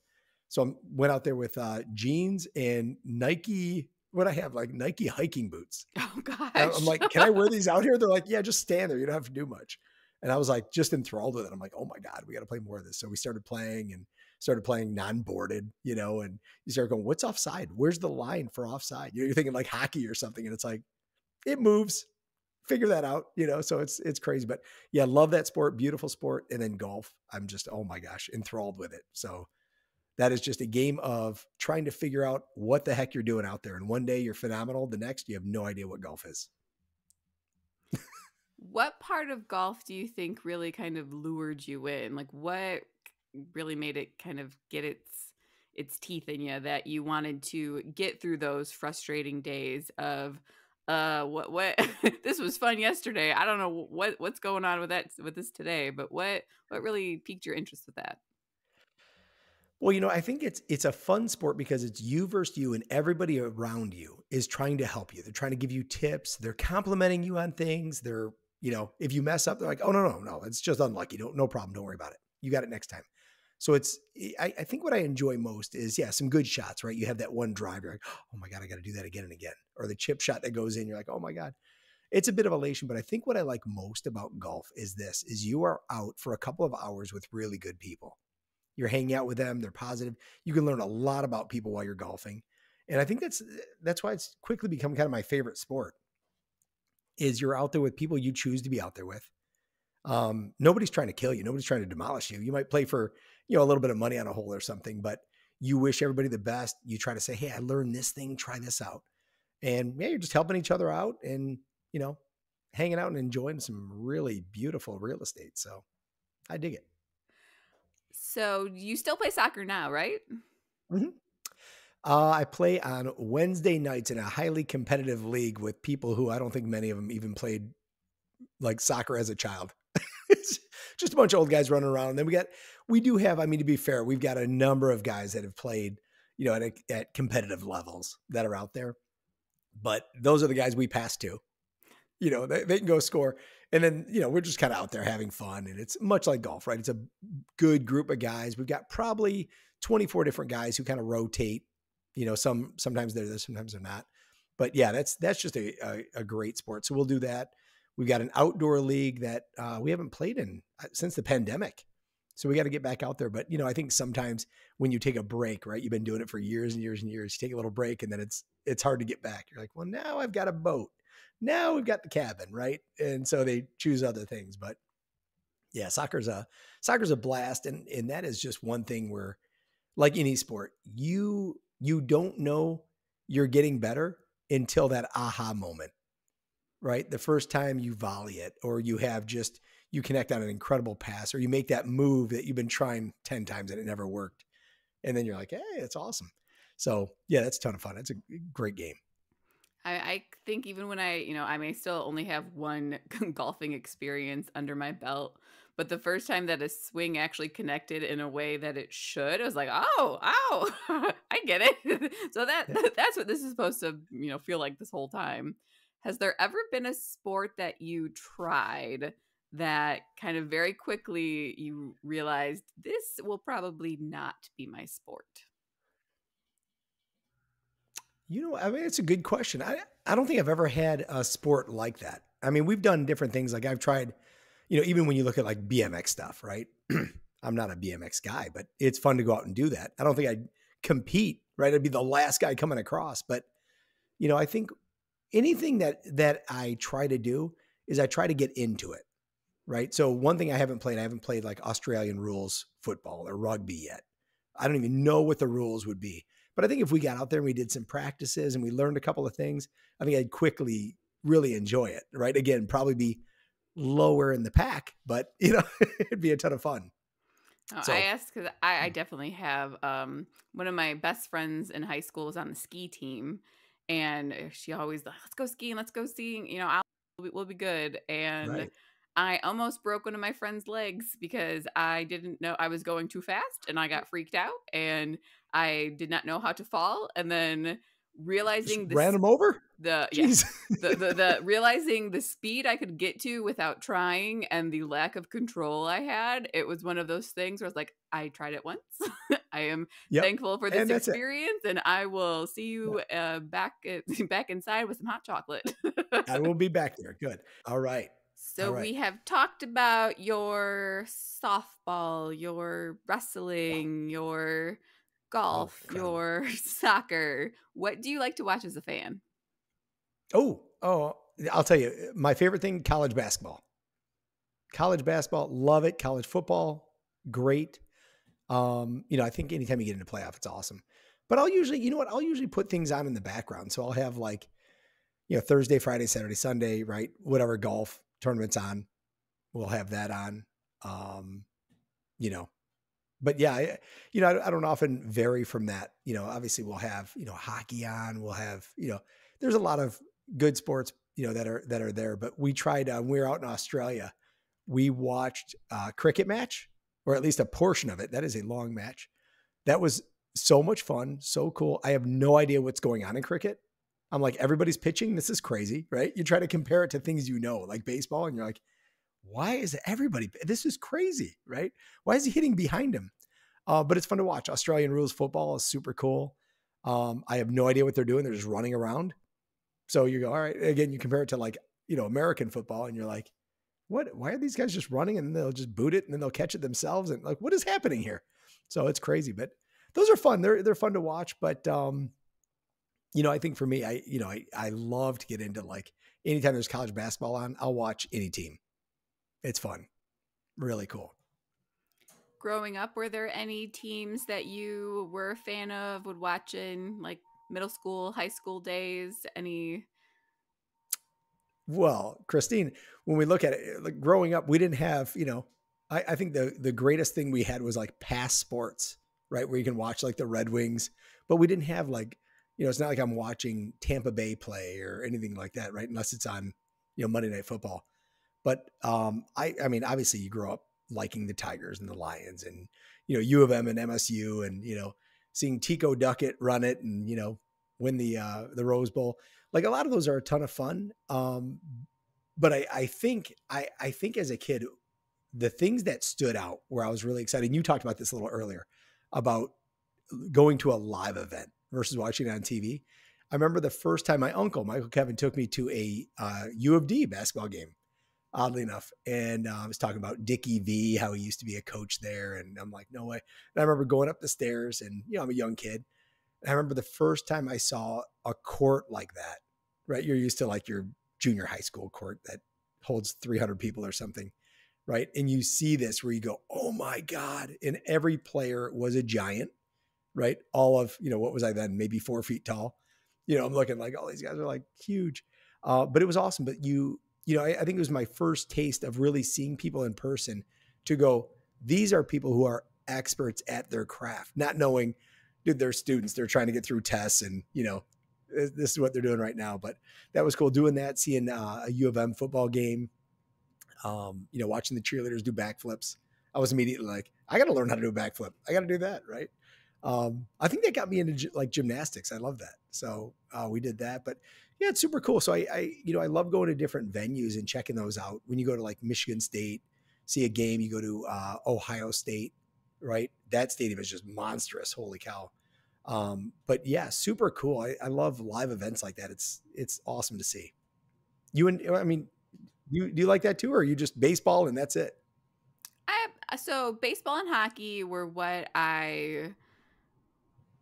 So I went out there with jeans and Nike. What I have, like Nike hiking boots. Oh gosh. I'm like, can I wear these out here? They're like, yeah, just stand there. You don't have to do much. And I was like, just enthralled with it. I'm like, oh my God, we got to play more of this. So we started playing non-boarded, and you start going, what's offside? Where's the line for offside? You're thinking like hockey or something. And it's like, it moves, figure that out, so it's crazy. But yeah, love that sport, beautiful sport. And then golf, I'm just, oh my gosh, enthralled with it. So that is just a game of trying to figure out what the heck you're doing out there. And one day you're phenomenal. The next, you have no idea what golf is. What part of golf do you think really kind of lured you in? Like, what really made it kind of get its teeth in you that you wanted to get through those frustrating days of what this was fun yesterday. I don't know what's going on with this today, but what really piqued your interest with that? Well, I think it's a fun sport because it's you versus you, and everybody around you is trying to help you. They're trying to give you tips. They're complimenting you on things. If you mess up, they're like, "Oh, no, it's just unlucky. No problem. Don't worry about it. You got it next time." So I think what I enjoy most is, yeah, some good shots, right? You have that one drive, you're like, "Oh my God, I got to do that again and again." Or the chip shot that goes in, you're like, "Oh my God." It's a bit of elation, but I think what I like most about golf is you are out for a couple of hours with really good people. You're hanging out with them. They're positive. You can learn a lot about people while you're golfing. And I think that's why it's quickly become kind of my favorite sport is you're out there with people you choose to be out there with. Nobody's trying to kill you. Nobody's trying to demolish you. You might play for, a little bit of money on a hole or something, but you wish everybody the best. You try to say, "Hey, I learned this thing, try this out." And yeah, you're just helping each other out and, hanging out and enjoying some really beautiful real estate. So I dig it. So you still play soccer now, right? Mhm. I play on Wednesday nights in a highly competitive league with people who I don't think many of them even played like soccer as a child. It's just a bunch of old guys running around. And then we do have, I mean, to be fair, we've got a number of guys that have played, at competitive levels that are out there. But those are the guys we pass to. They can go score. And then, we're just kind of out there having fun. And it's much like golf, right? It's a good group of guys. We've got probably 24 different guys who kind of rotate. Sometimes they're there, sometimes they're not. But yeah, that's just a great sport. So we'll do that. We've got an outdoor league that we haven't played in since the pandemic. So we got to get back out there. But, I think sometimes when you take a break, right, you've been doing it for years and years and years, you take a little break and then it's hard to get back. You're like, well, now I've got a boat. Now we've got the cabin, right? And so they choose other things. But yeah, soccer's a blast. And that is just one thing where, like any sport, you don't know you're getting better until that aha moment, right? The first time you volley it, or you connect on an incredible pass, or you make that move that you've been trying 10 times and it never worked. And then you're like, hey, it's awesome. So yeah, that's a ton of fun. It's a great game. I think even when I may still only have one golfing experience under my belt, but the first time that a swing actually connected in a way that it should, I was like, oh, I get it. So Yeah. that's what this is supposed to, feel like this whole time. Has there ever been a sport that you tried that kind of very quickly you realized this will probably not be my sport? I mean, it's a good question. I don't think I've ever had a sport like that. I mean, we've done different things. Like I've tried, even when you look at like BMX stuff, right? I'm not a BMX guy, but it's fun to go out and do that. I don't think I'd compete, right? I'd be the last guy coming across. But, I think anything that I try to do is I try to get into it, right? So one thing I haven't played like Australian rules football or rugby yet. I don't even know what the rules would be. But I think if we got out there and we did some practices and we learned a couple of things, I think I'd quickly really enjoy it, right? Again, probably be lower in the pack, but it'd be a ton of fun. Oh, So I asked because I definitely have one of my best friends in high school was on the ski team, and she always like, let's go skiing, let's go skiing. We'll be good. And right. I almost broke one of my friend's legs because I didn't know I was going too fast, and I got freaked out, and I did not know how to fall, and then Just realizing ran this them over. the yeah Jeez. the realizing the speed I could get to without trying and the lack of control I had, it was one of those things where I was like, I tried it once. I am Yep. thankful for this And that's it. experience, and I will see Yeah. you back inside with some hot chocolate. I will be back there. Good. All right. All So right. we have talked about your softball, your Yeah. wrestling, your Oh, golf, incredible. your soccer. What do you like to watch as a fan? Oh, I'll tell you, my favorite thing, college basketball. College basketball, love it. College football, great. I think anytime you get into playoff, it's awesome. But I'll usually, I'll usually put things on in the background. So I'll have like, Thursday, Friday, Saturday, Sunday, right? Whatever golf tournament's on, we'll have that on. Um, you know, but yeah, I don't often vary from that. Obviously we'll have, hockey on, we'll have, there's a lot of good sports, that are there, but we tried, when we were out in Australia, we watched a cricket match, or at least a portion of it. That is a long match. That was so much fun. So cool. I have no idea what's going on in cricket. I'm like, everybody's pitching. This is crazy, right? You try to compare it to things, like baseball, and you're like, why is everybody, this is crazy, right? Why is he hitting behind him? But it's fun to watch. Australian rules football is super cool. I have no idea what they're doing. They're just running around. So you go, all right. Again, you compare it to like, American football, and you're like, what? Why are these guys just running, and they'll just boot it and then they'll catch it themselves? And like, what is happening here? So it's crazy, but those are fun. They're fun to watch. But I think for me, I love to get into, like, anytime there's college basketball on, I'll watch any team. It's fun. Really cool. Growing up, were there any teams that you were a fan of, would watch in like middle school, high school days? Any? Well, Christine, when we look at it, like growing up, we didn't have, I think the greatest thing we had was like past sports, right? Where you can watch like the Red Wings, but we didn't have like, it's not like I'm watching Tampa Bay play or anything like that, right? Unless it's on, Monday Night Football. But I mean, obviously you grow up liking the Tigers and the Lions, and, U of M and MSU, and, seeing Tico Duckett run it and, win the Rose Bowl. Like, a lot of those are a ton of fun. But I think as a kid, the things that stood out where I was really excited, and you talked about this a little earlier, about going to a live event versus watching it on TV. I remember the first time my uncle, Michael Kevin, took me to a U of D basketball game, oddly enough. And I was talking about Dickie V, how he used to be a coach there. And I'm like, no way. And I remember going up the stairs, and, I'm a young kid. And I remember the first time I saw a court like that, right? You're used to like your junior high school court that holds 300 people or something, right? And you see this where you go, oh my God. And every player was a giant, right? All of, what was I then? Maybe 4 feet tall. I'm looking like all these guys are like huge. But it was awesome. But I think it was my first taste of really seeing people in person, to go, these are people who are experts at their craft, not knowing, dude, they're students, they're trying to get through tests, and, this is what they're doing right now. But that was cool doing that, seeing a U of M football game, watching the cheerleaders do backflips. I was immediately like, I got to learn how to do a backflip. I got to do that. Right. I think that got me into like gymnastics. I love that. So we did that, but yeah, it's super cool. So I love going to different venues and checking those out. When you go to like Michigan State, see a game, you go to Ohio State, right? That stadium is just monstrous. Holy cow. But yeah, super cool. I love live events like that. It's awesome to see. Do you like that too, or are you just baseball and that's it? So baseball and hockey were what I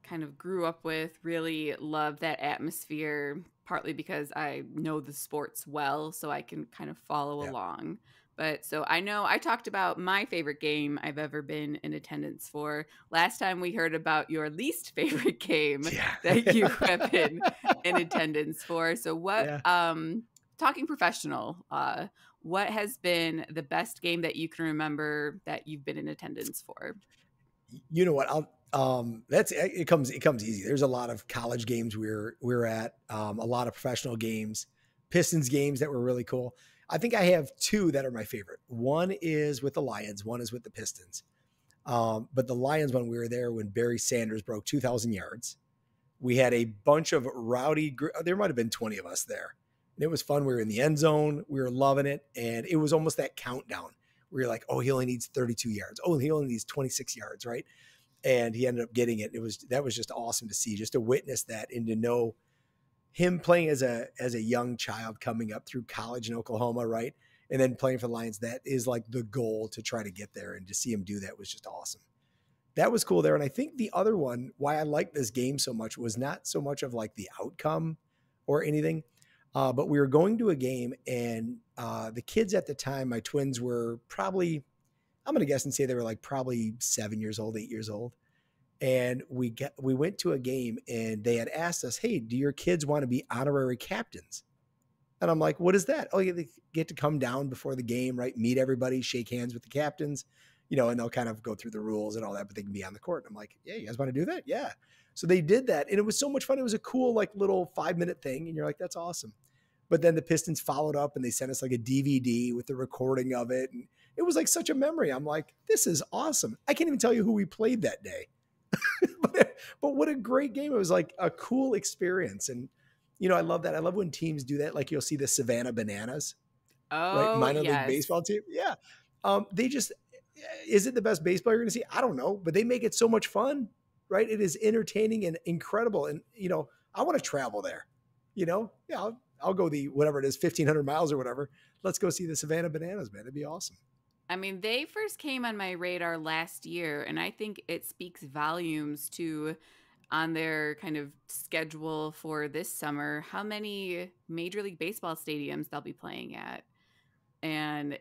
kind of grew up with, really love that atmosphere, partly because I know the sports well, so I can kind of follow along. But so I know I talked about my favorite game I've ever been in attendance for. Last time we heard about your least favorite game that you have been in attendance for. So what, talking professional, what has been the best game that you can remember that you've been in attendance for? You know what? It comes easy. There's a lot of college games we're at, a lot of professional games, Pistons games that were really cool. I think I have two that are my favorite. One is with the Lions, one is with the Pistons. But the Lions one, we were there when Barry Sanders broke 2,000 yards. We had a bunch of rowdy, there might have been 20 of us there. And it was fun. We were in the end zone. We were loving it. And it was almost that countdown where you're like, oh, he only needs 32 yards. Oh, he only needs 26 yards, right? And he ended up getting it. That was just awesome to see, just to witness that and to know him playing as a young child coming up through college in Oklahoma, right? And then playing for the Lions. That is like the goal, to try to get there, and to see him do that was just awesome. That was cool there. And I think the other one, why I liked this game so much, was not so much of like the outcome or anything, but we were going to a game, and the kids at the time, my twins were probably, I'm going to guess and say they were like probably 7 years old, 8 years old. And we went to a game, and they had asked us, hey, do your kids want to be honorary captains? And I'm like, what is that? Oh, they get to come down before the game, right? Meet everybody, shake hands with the captains, and they'll kind of go through the rules and all that, but they can be on the court. And I'm like, yeah, you guys want to do that? Yeah. So they did that. And it was so much fun. It was a cool, like little 5-minute thing. And you're like, that's awesome. But then the Pistons followed up and they sent us like a DVD with the recording of it. And it was like such a memory. I'm like, this is awesome. I can't even tell you who we played that day. but what a great game. It was like a cool experience. And, I love that. I love when teams do that. Like you'll see the Savannah Bananas, right? Oh, Minor league yes. baseball team. Yeah. They just, is it the best baseball you're going to see? I don't know, but they make it so much fun, right? It is entertaining and incredible. And, I want to travel there, yeah, I'll go whatever it is, 1,500 miles or whatever. Let's go see the Savannah Bananas, man. It'd be awesome. I mean, they first came on my radar last year, and I think it speaks volumes to on their kind of schedule for this summer how many Major League Baseball stadiums they'll be playing at. And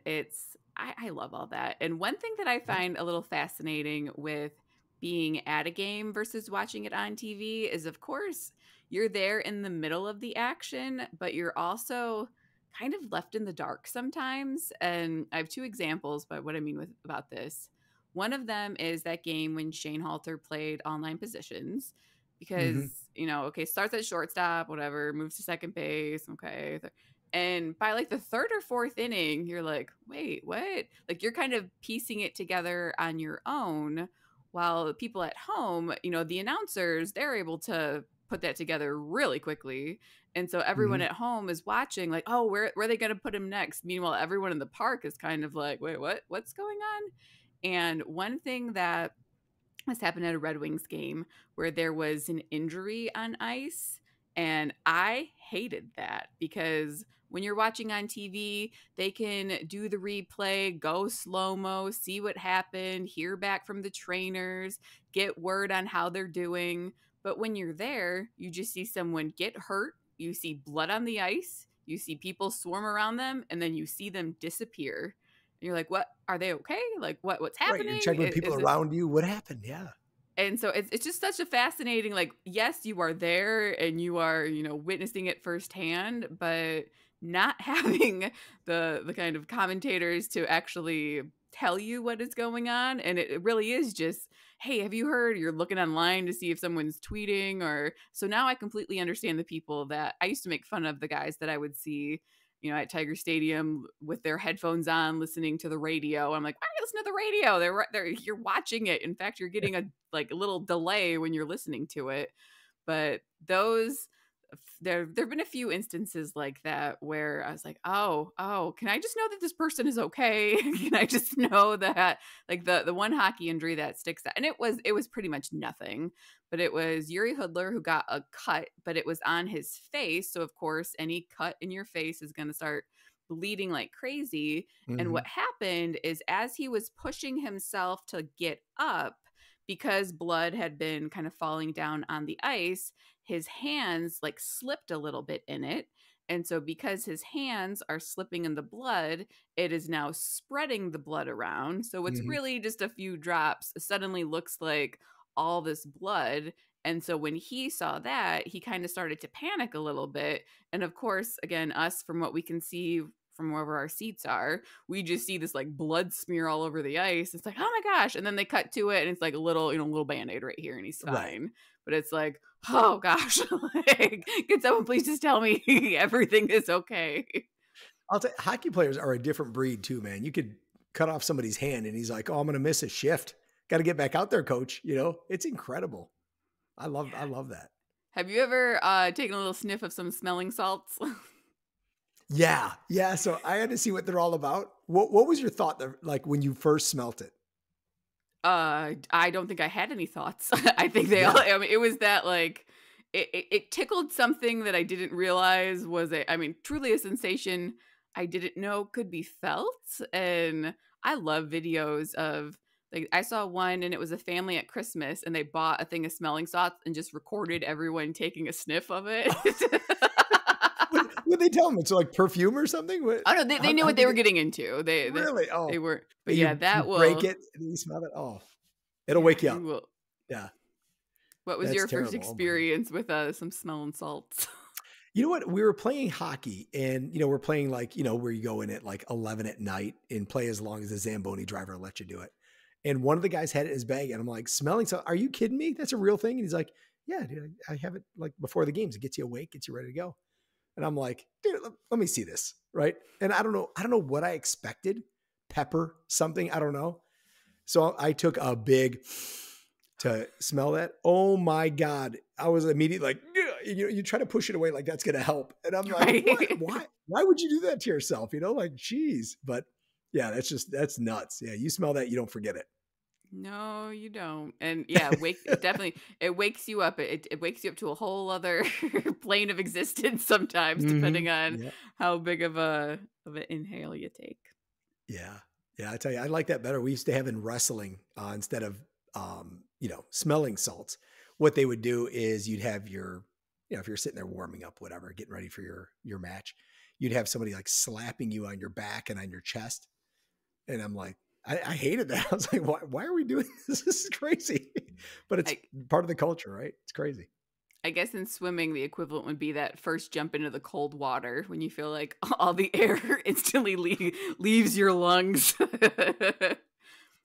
I love all that. And one thing that I find a little fascinating with being at a game versus watching it on TV is, of course, you're there in the middle of the action, but you're also kind of left in the dark sometimes. And I have two examples, but what I mean about this. One of them is that game when Shane Halter played online positions because, okay, starts at shortstop, whatever, moves to second base, okay. And by like the third or fourth inning, you're like, wait, what? Like you're kind of piecing it together on your own while people at home, the announcers, they're able to put that together really quickly. And so everyone at home is watching like, oh, where are they going to put him next? Meanwhile, everyone in the park is kind of like, wait, what's going on? And one thing that has happened at a Red Wings game where there was an injury on ice. And I hated that because when you're watching on TV, they can do the replay, go slow-mo, see what happened, hear back from the trainers, get word on how they're doing. But when you're there, you just see someone get hurt, you see blood on the ice, you see people swarm around them, and then you see them disappear. And you're like, what? Are they okay? Like, what's happening? Right, you're checking with people around you. What happened? Yeah. And so it's just such a fascinating, like, yes, you are there and you are, witnessing it firsthand, but not having the kind of commentators to actually tell you what is going on. And it really is just, hey, have you heard? You're looking online to see if someone's tweeting or so now I completely understand the people that I used to make fun of the guys that I would see, at Tiger Stadium with their headphones on, listening to the radio. I'm like, why are you listening to the radio? They're there. You're watching it. In fact, you're getting a little delay when you're listening to it. But there've been a few instances like that where I was like, oh, can I just know that this person is okay? Can I just know that, like the one hockey injury that sticks out, and it was pretty much nothing, but it was Yuri Hudler who got a cut, but it was on his face. So of course, any cut in your face is going to start bleeding like crazy. And what happened is as he was pushing himself to get up, because blood had been kind of falling down on the ice, his hands like slipped a little bit in it. And so because his hands are slipping in the blood, it is now spreading the blood around. So it's really just a few drops. Suddenly looks like all this blood. And so when he saw that, he kind of started to panic a little bit. And of course, again, us from what we can see from wherever our seats are, we just see this like blood smear all over the ice. It's like, oh my gosh. And then they cut to it and it's like a little band-aid right here and he's fine. Right. But it's like, oh gosh, like, can someone please just tell me everything is okay? I'll tell you, hockey players are a different breed too, man. You could cut off somebody's hand and he's like, oh, I'm going to miss a shift. Got to get back out there, coach. It's incredible. I love that. Have you ever taken a little sniff of some smelling salts? Yeah. So I had to see what they're all about. What was your thought there, like when you first smelt it? I don't think I had any thoughts. I think they all, I mean, it was that like, it tickled something that I didn't realize was truly a sensation I didn't know could be felt. And I love videos of, like, I saw one and it was a family at Christmas and they bought a thing of smelling salts and just recorded everyone taking a sniff of it. What they tell them? It's like perfume or something? Oh no, they knew what they were getting into. They really? They were. But you will break it and you smell it. Oh, it'll wake you up. Yeah. What was your first experience with some smelling salts? You know what? We were playing hockey and, we're playing like, where you go in at like 11 at night and play as long as the Zamboni driver lets you do it. And one of the guys had it in his bag, and I'm like, smelling. So, are you kidding me? That's a real thing. And he's like, yeah, dude, I have it like before the games. It gets you awake, gets you ready to go. And I'm like, dude, let me see this. Right. And I don't know what I expected. Pepper, something. I don't know. So I took a big to smell that. Oh my God. I was immediately like, you try to push it away like that's going to help. And I'm like, Right. what? Why would you do that to yourself? Like, geez. But yeah, that's nuts. Yeah. You smell that, you don't forget it. No, you don't. And yeah, it wakes you up. It wakes you up to a whole other plane of existence sometimes, depending on Yeah. how big of an inhale you take. Yeah. Yeah. I tell you, I like that better. We used to have in wrestling instead of, smelling salts. What they would do is you'd have your, if you're sitting there warming up, whatever, getting ready for your match, you'd have somebody like slapping you on your back and on your chest. And I'm like, I hated that. I was like, why are we doing this? This is crazy. But it's part of the culture, right? It's crazy. I guess in swimming, the equivalent would be that first jump into the cold water when you feel like all the air instantly leaves your lungs.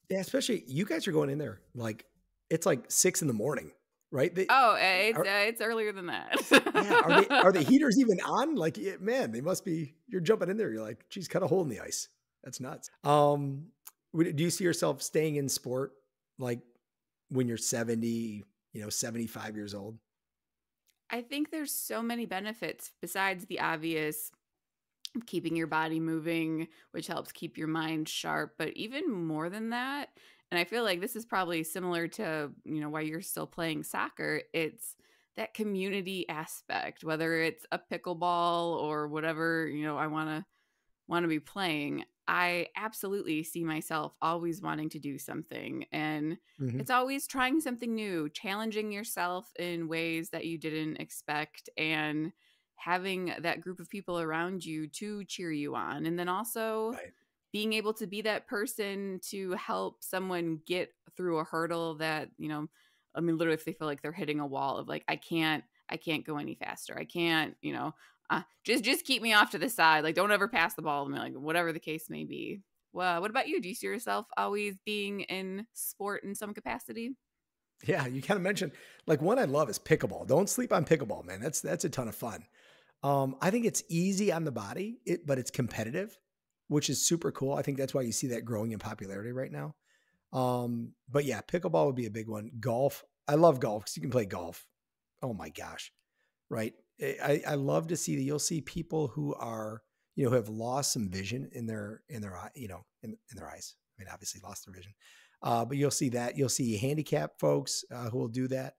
Yeah, especially you guys are going in there like it's like 6 a.m, right? It's earlier than that. Yeah, are the heaters even on? Like, man, they must be. You're jumping in there. You're like, geez, cut a hole in the ice. That's nuts. Do you see yourself staying in sport like when you're 70, 75 years old? I think there's so many benefits besides the obvious keeping your body moving, which helps keep your mind sharp, but even more than that, and I feel like this is probably similar to, why you're still playing soccer, it's that community aspect, whether it's a pickleball or whatever, I want to be playing. I absolutely see myself always wanting to do something, and it's always trying something new, challenging yourself in ways that you didn't expect, and having that group of people around you to cheer you on. And then also Right. being able to be that person to help someone get through a hurdle that, literally if they feel like they're hitting a wall of like, I can't go any faster. I can't, just keep me off to the side. Like, don't ever pass the ball to me, like whatever the case may be. Well, what about you? Do you see yourself always being in sport in some capacity? Yeah, you kind of mentioned like one I love is pickleball. Don't sleep on pickleball, man. That's a ton of fun. I think it's easy on the body, but it's competitive, which is super cool. I think that's why you see that growing in popularity right now. But yeah, pickleball would be a big one. Golf. I love golf because you can play golf. Oh my gosh. Right. I love to see that you'll see people who are, who have lost some vision in their eye, in their eyes. I mean, obviously lost their vision. But you'll see that. You'll see handicapped folks who will do that.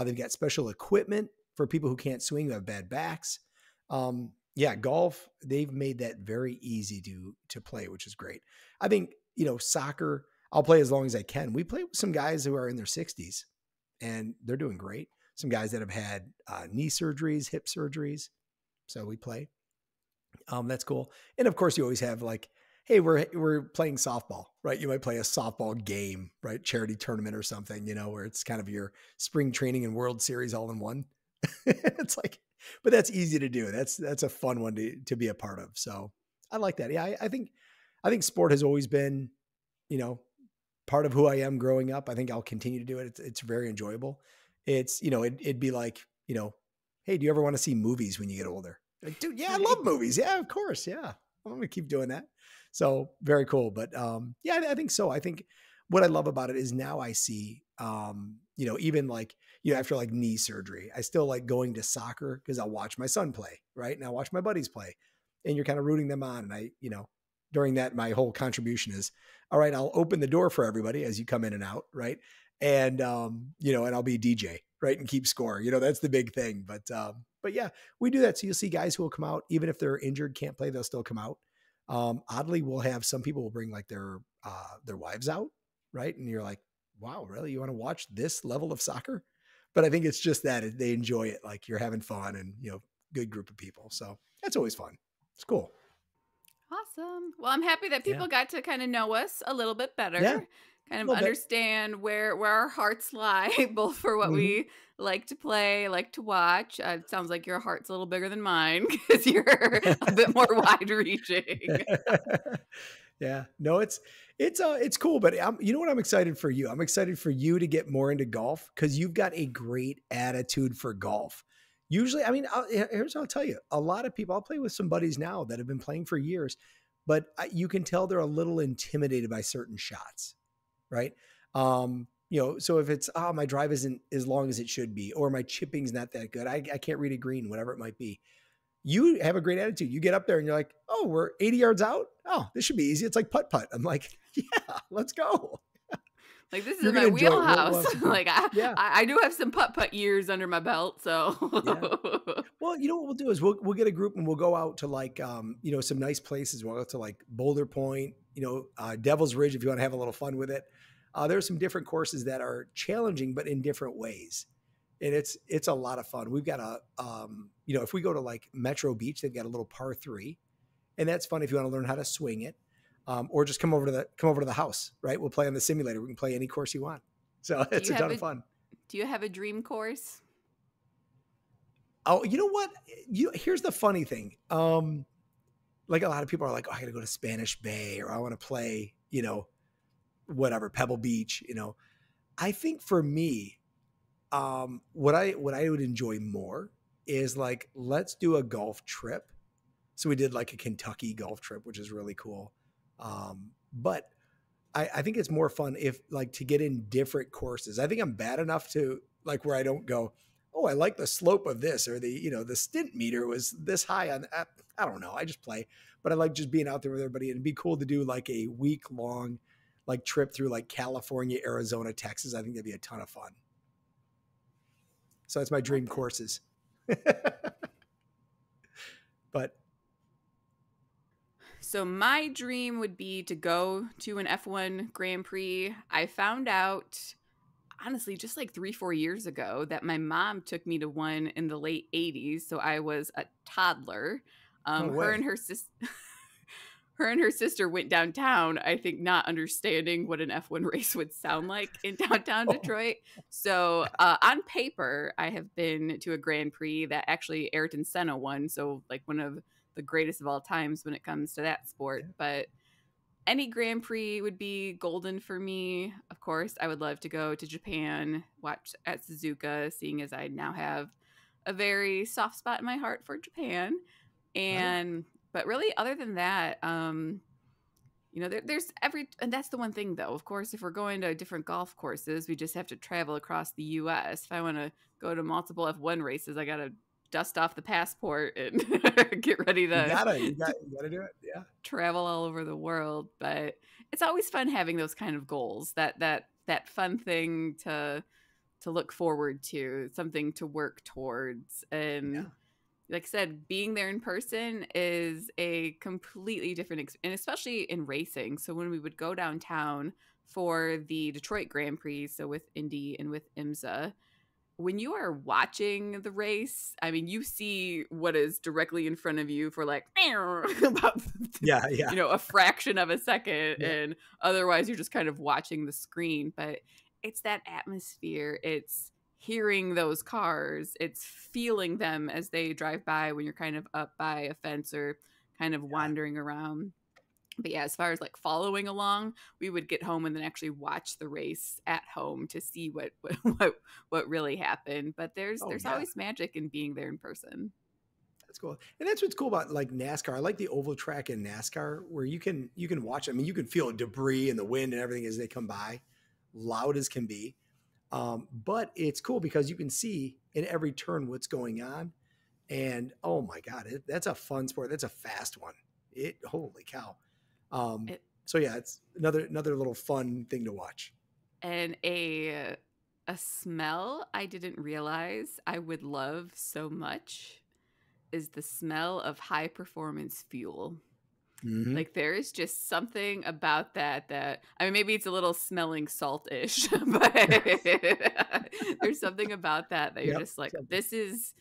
They've got special equipment for people who can't swing, who have bad backs. Yeah, golf, they've made that very easy to play, which is great. I think, soccer, I'll play as long as I can. We play with some guys who are in their 60s and they're doing great. Some guys that have had knee surgeries, hip surgeries. So we play. That's cool. And of course you always have like, hey, we're playing softball, right? You might play a softball game, right? Charity tournament or something, where it's kind of your spring training and World Series all in one. It's like, but that's easy to do. That's a fun one to be a part of. So I like that. Yeah, I think sport has always been, part of who I am growing up. I think I'll continue to do it. It's very enjoyable. It's, it'd be like, hey, do you ever want to see movies when you get older? Like, dude, yeah, I love movies. Yeah, of course. Yeah. I'm going to keep doing that. So very cool. But yeah, I think so. I think what I love about it is now I see, even like, after like knee surgery, I still like going to soccer because I'll watch my son play, right? And I'll watch my buddies play and you're kind of rooting them on. And I, during that, my whole contribution is, all right, I'll open the door for everybody as you come in and out. Right. And, and I'll be DJ, right. And keep score, that's the big thing. But yeah, we do that. So you'll see guys who will come out, even if they're injured, can't play, they'll still come out. Oddly, we'll have some people will bring like their wives out. Right. And you're like, wow, really? You want to watch this level of soccer? But I think it's just that they enjoy it. Like you're having fun and, good group of people. So that's always fun. It's cool. Awesome. Well, I'm happy that people got to kind of know us a little bit better, Yeah, kind of understand where our hearts lie, both for what we like to play, like to watch. It sounds like your heart's a little bigger than mine because you're a bit more wide reaching. Yeah, no, it's cool, but you know what? I'm excited for you. I'm excited for you to get more into golf because you've got a great attitude for golf. Usually, I mean, here's what I'll tell you: a lot of people. I'll play with some buddies now that have been playing for years, but you can tell they're a little intimidated by certain shots, right? So if it's my drive isn't as long as it should be, or my chipping's not that good, I can't read a green, whatever it might be. You have a great attitude. You get up there and you're like, oh, we're 80 yards out. Oh, this should be easy. It's like putt putt. I'm like, yeah, let's go. Like, this is You're in gonna my enjoy it. We'll wheelhouse. have some fun. Like, I, Yeah, I I do have some putt-putt years under my belt, yeah. so. Well, you know what we'll do is we'll get a group and we'll go out to like some nice places. We'll go to like Boulder Point, Devil's Ridge if you want to have a little fun with it. There's some different courses that are challenging, but in different ways. And it's a lot of fun. We've got if we go to like Metro Beach, they've got a little par 3, and that's fun if you want to learn how to swing it, or just come over to the house. Right, we'll play on the simulator. We can play any course you want. So Do it's you a have ton of a fun. do you have a dream course? Oh, you know what? Here's the funny thing. Like a lot of people are like, oh, I got to go to Spanish Bay, or I want to play, whatever, Pebble Beach. I think for me, what I would enjoy more is like, let's do a golf trip. So we did like a Kentucky golf trip, which is really cool. But I think it's more fun if like to get in different courses. I think I'm bad enough to like where I don't go, oh, I like the slope of this, or the stint meter was this high on. I don't know. I just play, but I like just being out there with everybody, and it'd be cool to do like a week long like trip through like California, Arizona, Texas. I think that'd be a ton of fun. So that's my Love dream it. courses. But So my dream would be to go to an F1 Grand Prix. I found out, honestly, just like 3-4 years ago, that my mom took me to one in the late 80s. So I was a toddler. no Her and way. her sister. Her and her sister went downtown, I think not understanding what an F1 race would sound like in downtown Oh, Detroit. So, on paper, I have been to a Grand Prix that actually Ayrton Senna won. So, like, one of the greatest of all times when it comes to that sport. yeah. But any Grand Prix would be golden for me. Of course, I would love to go to Japan, watch at Suzuka, seeing as I now have a very soft spot in my heart for Japan. Right. And but really, other than that, there's and that's the one thing though. Of course, if we're going to different golf courses, we just have to travel across the U.S. If I want to go to multiple F1 races, I gotta dust off the passport and get ready You to gotta, you gotta do it. Yeah. travel all over the world. But it's always fun having those kind of goals. That fun thing to look forward to, something to work towards. And Yeah. like I said, being there in person is a completely different and especially in racing. So when we would go downtown for the Detroit Grand Prix, so with Indy and with IMSA, when you are watching the race, I mean, you see what is directly in front of you for like about Yeah. Yeah. a fraction of a second, Yeah. and otherwise you're just kind of watching the screen. But it's that atmosphere. It's hearing those cars. It's feeling them as they drive by when you're kind of up by a fence or kind of Yeah. wandering around. But yeah, as far as like following along, we would get home and then actually watch the race at home to see what really happened. But there's Oh there's yeah. always magic in being there in person. That's cool. And that's what's cool about like NASCAR. I like the oval track in NASCAR where you can watch. I mean, you can feel debris and the wind and everything as they come by, loud as can be. But it's cool because you can see in every turn what's going on. And oh my God, that's a fun sport. That's a fast one. Holy cow. Um, It, so yeah, it's another little fun thing to watch. and a smell I didn't realize I would love so much is the smell of high performance fuel. Hmm. Like there is just something about that I mean, maybe it's a little smelling salt-ish, but there's something about that you're Yep. just like, this is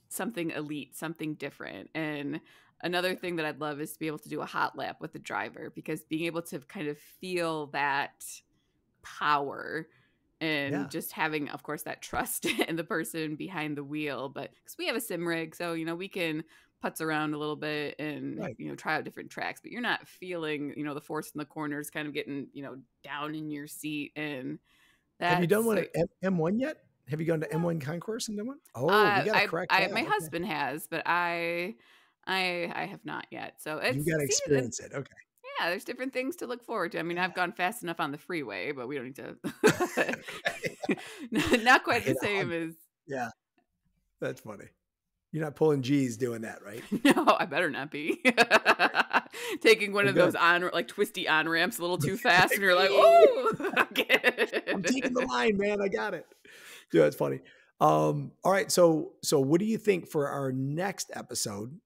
something elite, something different. And another thing that I'd love is to be able to do a hot lap with the driver, because being able to kind of feel that power and Yeah. just having, of course, that trust in the person behind the wheel. But because we have a sim rig, so we can putz around a little bit and, Right. try out different tracks, but you're not feeling, the force in the corners kind of getting, down in your seat. And Have you done that's one like, at M1 yet? Have you gone to no, M1 concourse and done one? Oh, we gotta correct that. my Okay. husband has, but I have not yet. So You it's, gotta see, experience it. Okay. yeah, there's different things to look forward to. I mean, I've gone fast enough on the freeway, but we don't need to, Okay. not I quite the hit same 100. as, Yeah, that's funny. You're not pulling G's doing that, right? no, I better not be. Taking one Well, of those good. like twisty on ramps a little too fast, Like, and you're like, oh, I'm taking the line, man. I got it. Yeah, that's funny. All right. So what do you think for our next episode?